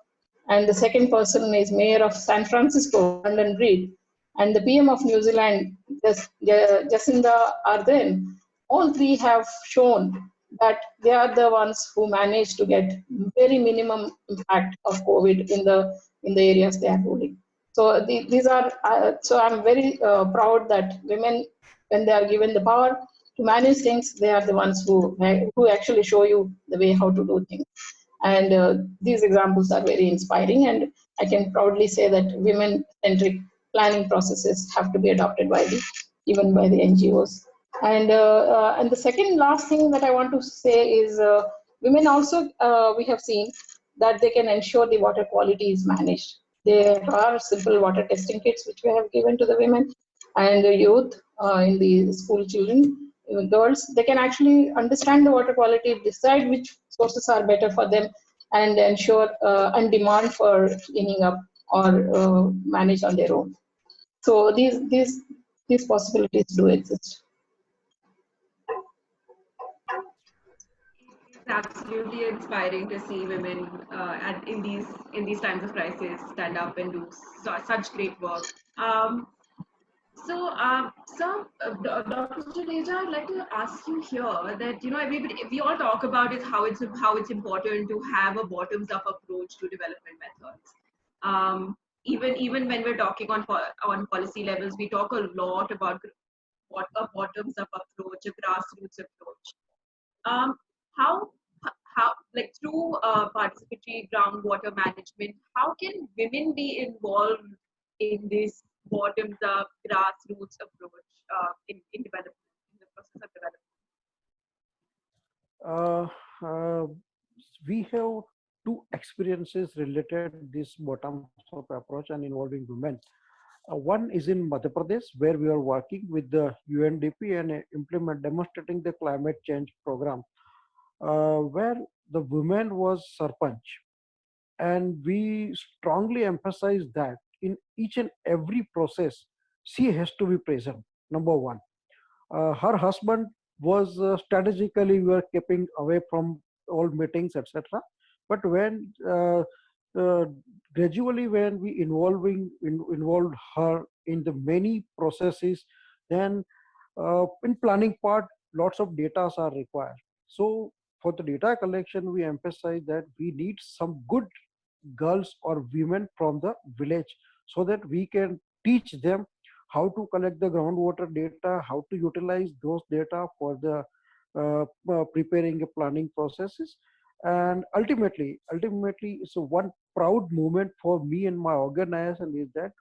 and the second person is Mayor of San Francisco, London Reed, and the PM of New Zealand, Jacinda Ardern. All three have shown that they are the ones who managed to get very minimum impact of COVID in the areas they are ruling. So these are so I'm very proud that women, when they are given the power to manage things, they are the ones who actually show you the way how to do things. And these examples are very inspiring, and I can proudly say that women-centric planning processes have to be adopted even by the NGOs. And the second last thing that I want to say is women also, we have seen that they can ensure the water quality is managed. There are simple water testing kits which we have given to the women and the youth in the school children, girls. They can actually understand the water quality, decide which sources are better for them, and ensure and demand for cleaning up or manage on their own. So these possibilities do exist. absolutely inspiring to see women in these times of crisis stand up and do such great work. Um, Dr. Jadeja, I'd like to ask you here that everybody we all talk about is how it's important to have a bottoms-up approach to development methods. Even when we're talking on policy levels, we talk a lot about what a bottoms-up approach, a grassroots approach. Um, how how like through participatory groundwater management, how can women be involved in this bottoms up grassroots approach in development, in the process of development? Uh, uh, we have two experiences related this bottom up approach and involving women. One is in Madhya Pradesh, where we are working with the UNDP and demonstrating the climate change program, where the woman was sarpanch, and we strongly emphasize that in each and every process she has to be present. Number one, her husband was strategically we were keeping away from all meetings, etc. But when uh, gradually when we involved her in the many processes, then in planning part lots of data are required. So for the data collection we emphasize that we need some good girls or women from the village, so that we can teach them how to collect the groundwater data, how to utilize those data for the preparing a planning processes. And ultimately it's a one proud moment for me and my organization is that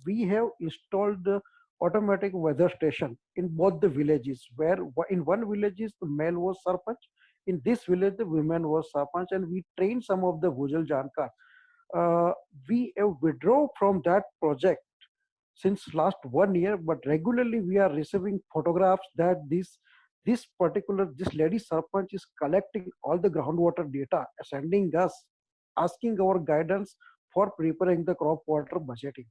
we have installed the automatic weather station in both the villages, where in one village is the male was sarpanch, in this village the women was sarpanch, and we trained some of the Bhujal Jankar. uh, we have withdrawn from that project since last 1 year, but regularly we are receiving photographs that this lady sarpanch is collecting all the groundwater data, sending us, asking our guidance for preparing the crop water budgeting.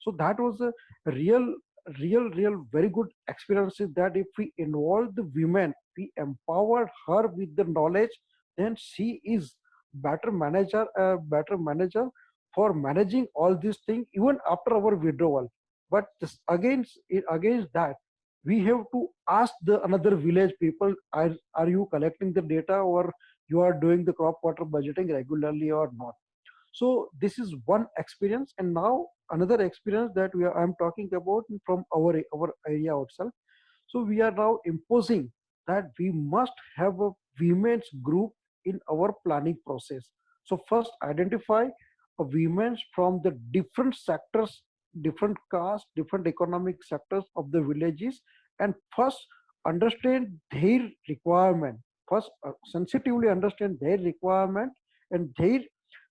So that was a real real very good experience, is that if we involve the women, we empower her with the knowledge, then she is better manager for managing all these things even after our withdrawal. But against that, we have to ask the another village people, are you collecting the data, or you are doing the crop water budgeting regularly or not? So this is one experience. And now another experience that I'm talking about from our area itself. So we are now imposing that we must have a women's group in our planning process. So first identify a women's from the different sectors, different caste, different economic sectors of the villages, and first understand their requirement. First, sensitively understand their requirement and their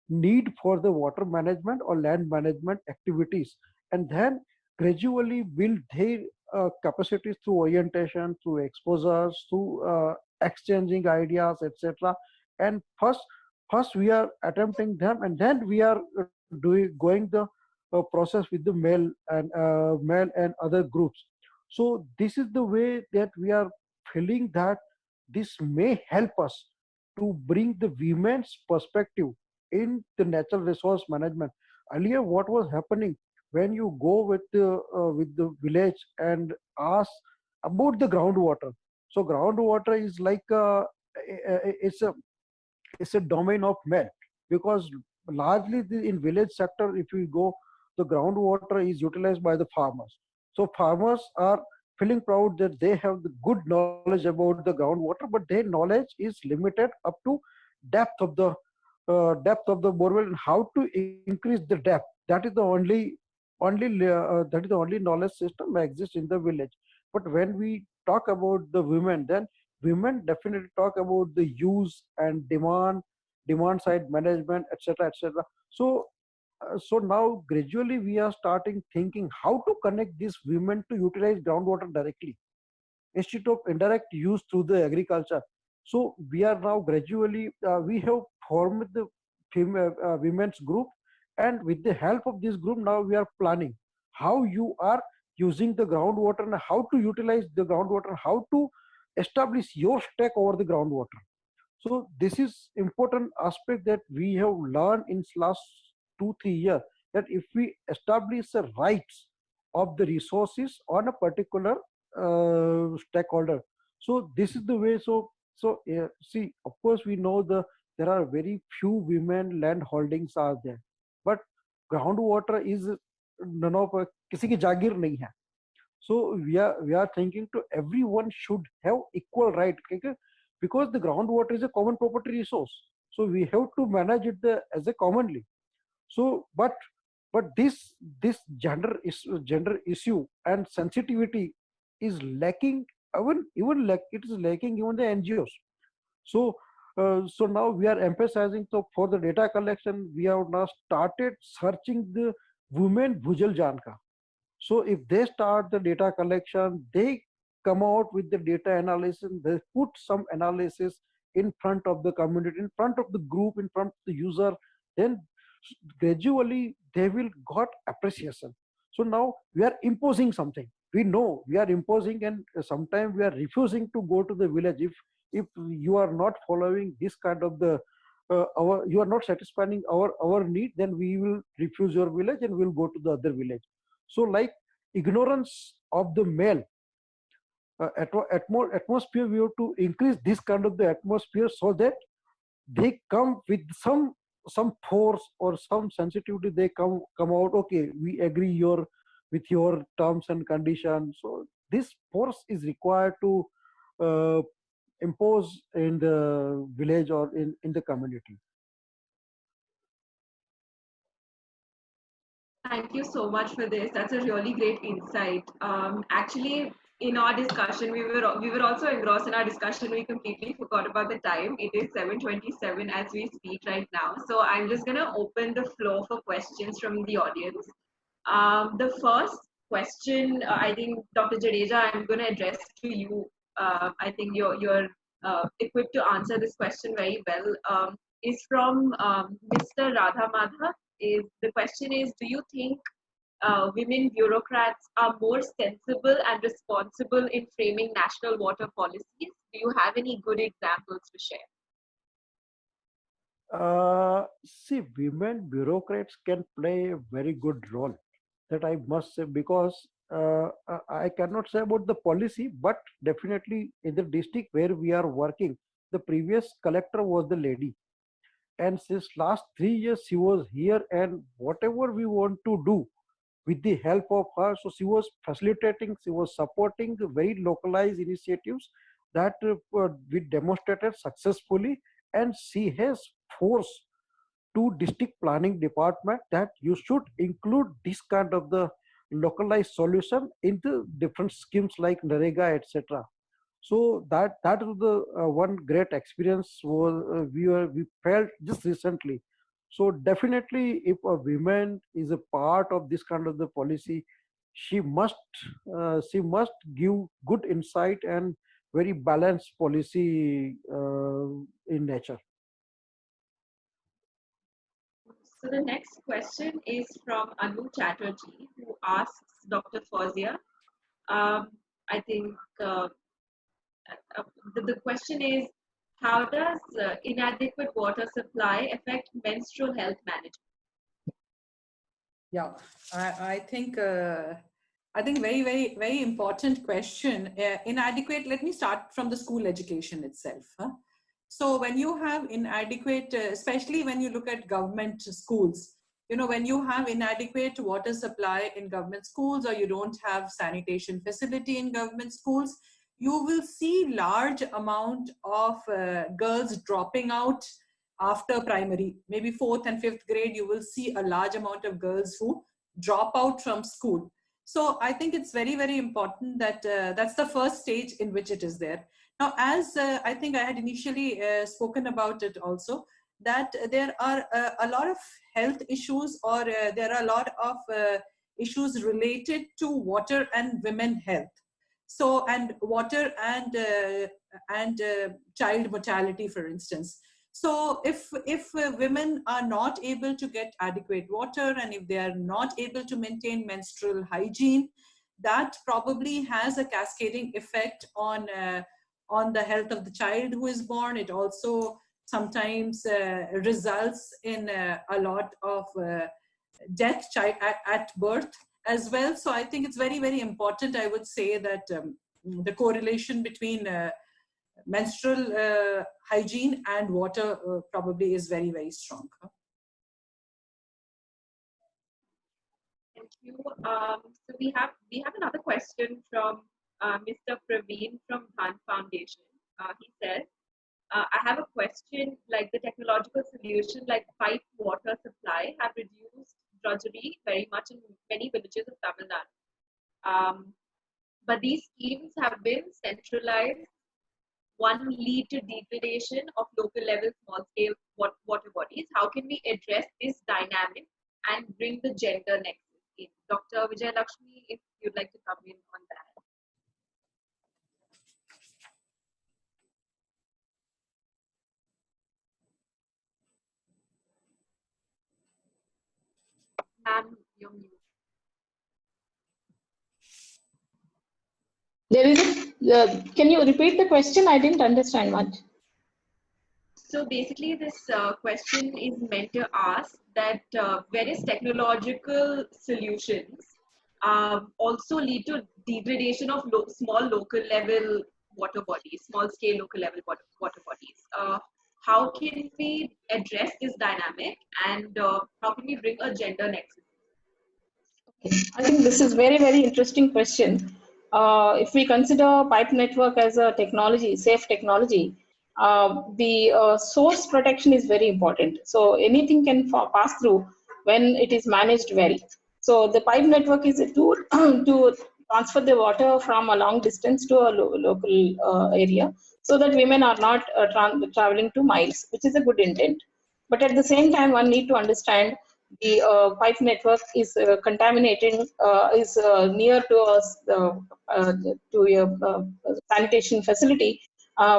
need for the water management or land management activities, and then gradually build their capacities through orientation, through exposures, through exchanging ideas, etc. And first we are attempting them, and then we are doing going the process with the male and other groups. So this is the way that we are feeling that this may help us to bring the women's perspective in the natural resource management. Earlier, what was happening when you go with the village and ask about the groundwater? So groundwater is like it's a domain of men, because largely in village sector, if we go, the groundwater is utilized by the farmers. So farmers are feeling proud that they have the good knowledge about the groundwater, but their knowledge is limited up to depth of the borewell, and how to increase the depth. That is the only knowledge system exists in the village. But when we talk about the women, then women definitely talk about the use and demand side management, etc., etc. So now gradually we are starting thinking how to connect these women to utilize groundwater directly instead of indirect use through the agriculture. So we are now gradually we have formed the women's group, and with the help of this group, now we are planning how you are using the groundwater and how to utilize the groundwater, how to establish your stake over the groundwater. So this is important aspect that we have learned in last 2 3 years, that if we establish the rights of the resources on a particular stakeholder, so this is the way. See, of course we know there are very few women land holdings are there, but groundwater is none of किसी की जागीर नहीं है. So we are thinking to everyone should have equal right, okay? Because the groundwater is a common property resource, so we have to manage it as a commonly. So but this gender issue and sensitivity is lacking, even like it is lacking even the NGOs. So so now we are emphasizing. So for the data collection, we have now started searching the women bhujal janka. So if they start the data collection, they come out with the data analysis, they put some analysis in front of the community, in front of the group, in front of the user, then gradually they will got appreciation. So now we are imposing something. We know we are imposing, and sometimes we are refusing to go to the village. If you are not following this kind of the our, you are not satisfying our need, then we will refuse your village and we will go to the other village. So like ignorance of the male atmosphere, we have to increase this kind of the atmosphere, so that they come with some force or some sensitivity. They come out, okay, we agree with your terms and conditions. So this force is required to uh, impose in the village or in the community. Thank you so much for this. That's a really great insight. Actually, in our discussion, we were also engrossed in our discussion. We completely forgot about the time. It is 7:27 as we speak right now. So I'm just gonna open the floor for questions from the audience. The first question, I think, Dr. Jadeja, I'm gonna address to you. I think you're equipped to answer this question very well. Is from Mr. Radha Madha. Is the question is, do you think women bureaucrats are more sensible and responsible in framing national water policies? Do you have any good examples to share? See, women bureaucrats can play a very good role, that I must say, because I cannot say about the policy, but definitely in the district where we are working, the previous collector was the lady, and since last 3 years she was here, and whatever we want to do with the help of her, so she was facilitating, she was supporting the very localized initiatives that we demonstrated successfully, and she has forced to district planning department that you should include this kind of the localized solution into different schemes like Narega, etc. So that was the one great experience was we felt just recently. So definitely, if a woman is a part of this kind of the policy, she must give good insight and very balanced policy in nature. So the next question is from Anu Chatterjee, who asks Dr. Fawzia. I think the question is, how does inadequate water supply affect menstrual health management? Yeah, I think very, very, very important question. Inadequate, let me start from the school education itself. Huh? So when you have inadequate, especially when you look at government schools, you know, when you have inadequate water supply in government schools, or you don't have sanitation facility in government schools, you will see large amount of girls dropping out after primary. Maybe 4th and 5th grade, you will see a large amount of girls who drop out from school. So I think it's very, very important that that's the first stage in which it is there. Now, as I think I had initially spoken about it also, that there are a lot of health issues, or there are a lot of issues related to water and women health. So, and water and child mortality, for instance. So if women are not able to get adequate water, and if they are not able to maintain menstrual hygiene, that probably has a cascading effect on the health of the child who is born. It also sometimes results in a lot of death at birth as well. So I think it's very, very important, I would say, that the correlation between menstrual hygiene and water probably is very, very strong. Thank you. So we have another question from Mr. Praveen from Bhan Foundation. He says, I have a question, like the technological solution like pipe water supply have reduced drudgery very much in many villages of Tamil Nadu. But these schemes have been centralized. One lead to degradation of local level small scale water bodies. How can we address this dynamic and bring the gender nexus in? Dr. Vijaya Lakshmi, if you'd like to come in on that. Ma'am, you're mute. There is can you repeat the question? I didn't understand much. So basically, this question is meant to ask that various technological solutions also lead to degradation of small local level water bodies, small scale local level water bodies. How can we address this dynamic, and how can we bring a gender nexus? I think this is very, very interesting question. If we consider pipe network as a technology, safe technology, the source protection is very important. So anything can pass through when it is managed well. So the pipe network is a tool to transfer the water from a long distance to a local area, so that women are not traveling 2 miles, which is a good intent. But at the same time, one need to understand the pipe network is contaminating, is near to us, to a sanitation facility,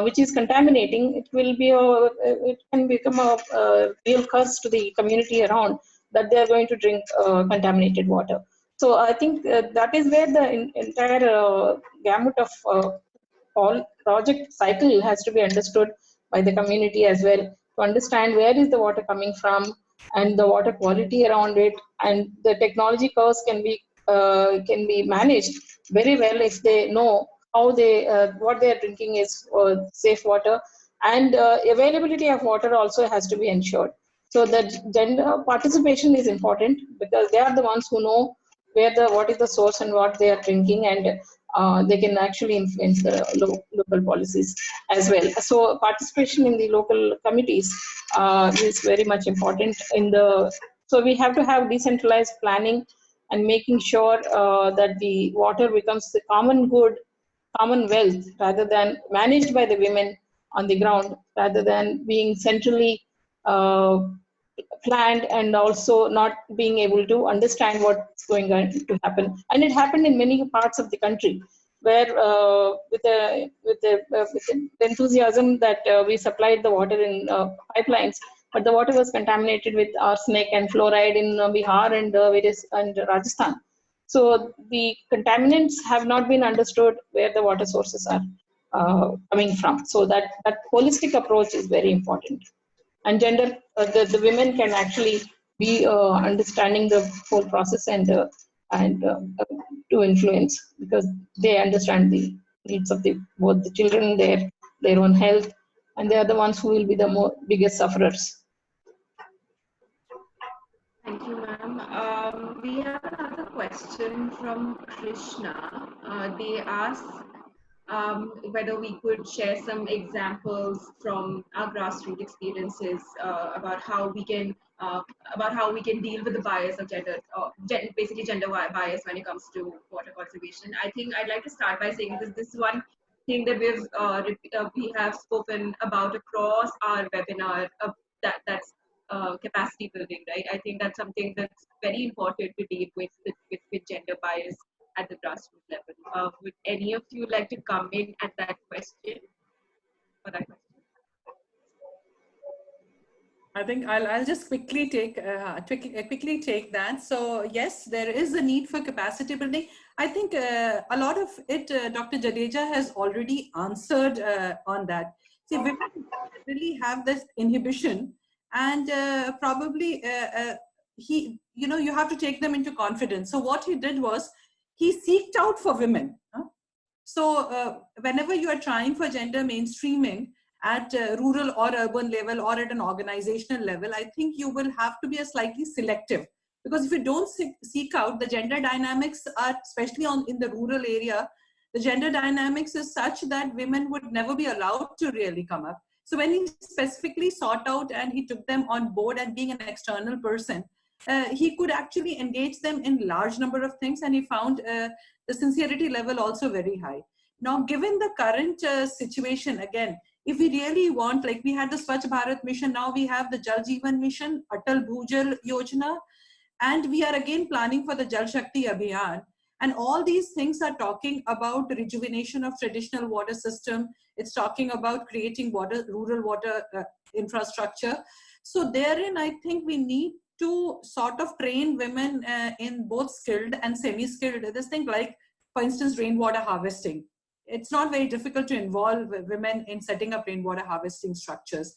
which is contaminating. It will be it can become a real curse to the community around, that they are going to drink contaminated water. So I think that is where the entire gamut of all project cycle has to be understood by the community as well, to understand where is the water coming from and the water quality around it, and the technology curves can be managed very well if they know how they what they are drinking is safe water, and availability of water also has to be ensured. So the gender participation is important, because they are the ones who know what is the source and what they are drinking, and they can actually influence the local policies as well. So participation in the local committees is very much important so we have to have decentralized planning and making sure that the water becomes the common good, common wealth, rather than managed by the women on the ground, rather than being centrally uh, planned and also not being able to understand what's going to happen. And it happened in many parts of the country, where with enthusiasm that we supplied the water in pipelines, but the water was contaminated with arsenic and fluoride in Bihar and Rajasthan. So the contaminants have not been understood where the water sources are coming from. So that holistic approach is very important. And gender, the women can actually be understanding the whole process to influence, because they understand the needs of both the children, their own health, and they are the ones who will be the biggest sufferers. Thank you, ma'am. We have another question from Krishna. They ask whether we could share some examples from our grassroots experiences about how we can deal with the bias of basically gender bias when it comes to water conservation. I think I'd like to start by saying this is one thing that we have spoken about across our webinar. That's capacity building, right? I think that's something that's very important to deal with gender bias at the grassroots level. Would any of you like to come in at that question? For that question? I think I'll just quickly take that. So yes, there is a need for capacity building. I think a lot of it, Dr. Jadeja has already answered on that. See, women really have this inhibition, and probably you have to take them into confidence. So what he did was he seeked out for women. So whenever you are trying for gender mainstreaming at rural or urban level or at an organizational level, I think you will have to be a slightly selective, because if you don't seek out the gender dynamics, are, especially in the rural area, the gender dynamics is such that women would never be allowed to really come up. So when he specifically sought out and he took them on board, and being an external person, he could actually engage them in large number of things, and he found the sincerity level also very high. Now, given the current situation, again, if we really want, like we had the Swachh Bharat mission, now we have the Jal Jeevan mission, Atal Bhujal Yojana, and we are again planning for the Jal Shakti Abhiyan. And all these things are talking about rejuvenation of traditional water system. It's talking about creating rural water infrastructure. So therein, I think we need to sort of train women in both skilled and semi-skilled. This thing like, for instance, rainwater harvesting. It's not very difficult to involve women in setting up rainwater harvesting structures.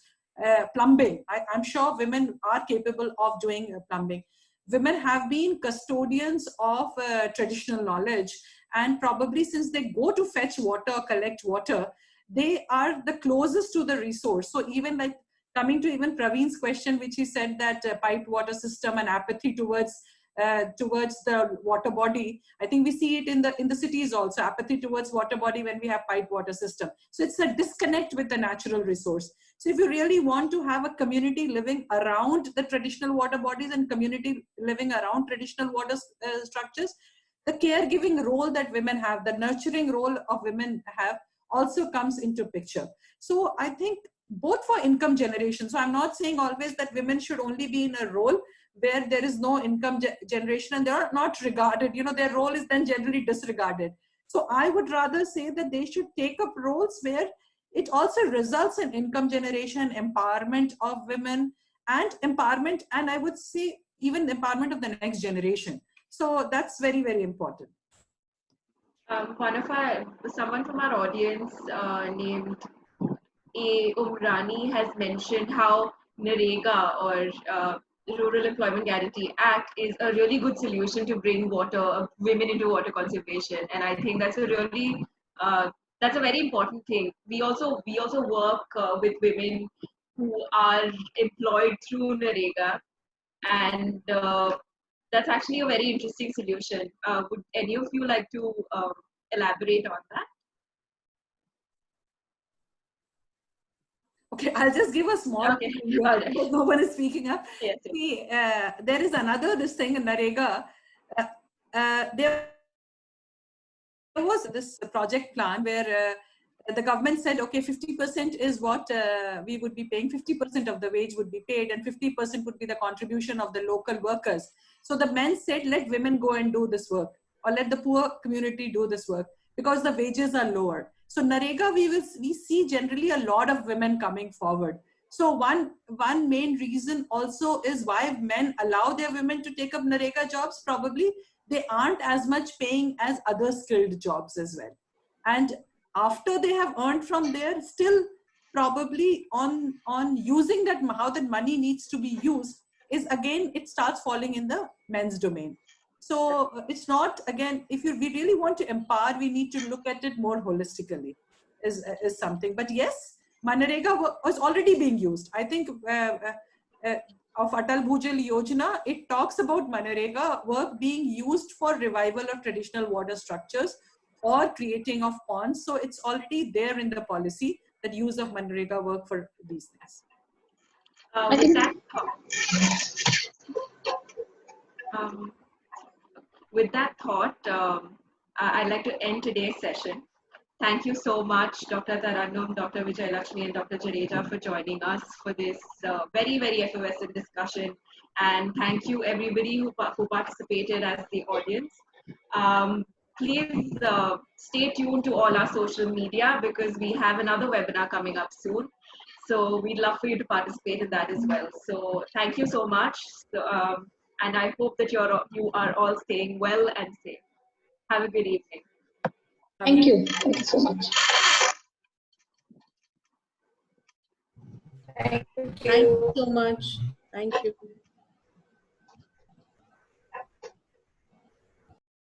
Plumbing, I'm sure women are capable of doing plumbing. Women have been custodians of traditional knowledge, and probably since they go to fetch water, collect water, they are the closest to the resource. So even like coming to even Praveen's question, which he said that piped water system and apathy towards the water body, I think we see it in the cities also, apathy towards water body when we have piped water system. So it's a disconnect with the natural resource. So if you really want to have a community living around the traditional water bodies and community living around traditional water structures, the caregiving role that women have, the nurturing role of women have, also comes into picture. So I think both for income generation, so I'm not saying always that women should only be in a role where there is no income generation and they are not regarded, their role is then generally disregarded. So I would rather say that they should take up roles where it also results in income generation, empowerment of women, and empowerment, and I would say even empowerment of the next generation. So that's very, very important. Someone from our audience named A. Umrani has mentioned how NREGA, or Rural Employment Guarantee Act, is a really good solution to bring women into water conservation, and I think that's a very important thing. We also work with women who are employed through NREGA, and that's actually a very interesting solution. Would any of you like to elaborate on that? Okay, I'll just give a small okay. because no one is speaking up. Yes, See, there is another thing in NREGA. There was this project plan where the government said, okay, 50% is what we would be paying, 50% of the wage would be paid, and 50% would be the contribution of the local workers. So the men said, let women go and do this work, or let the poor community do this work, because the wages are lower. So NREGA, we see generally a lot of women coming forward. So one main reason also is why men allow their women to take up NREGA jobs. Probably they aren't as much paying as other skilled jobs as well. And after they have earned from there, still probably on using that, how that money needs to be used is again, it starts falling in the men's domain. So it's not, again, if we really want to empower, we need to look at it more holistically is something. But yes, NREGA was already being used. I think of Atal Bhujal Yojana, it talks about NREGA work being used for revival of traditional water structures or creating of ponds. So it's already there in the policy, that use of NREGA work for these things. With that thought, I'd like to end today's session. Thank you so much, Dr. Tarannum, Dr. Vijaya Lakshmi, and Dr. Jadeja for joining us for this very, very effervescent discussion. And thank you everybody who participated as the audience. Please stay tuned to all our social media, because we have another webinar coming up soon. So we'd love for you to participate in that as well. So thank you so much. So, and I hope that you are all staying well and safe. Have a good evening. Thank you. Thank you so much. Thank you so much. Thank you.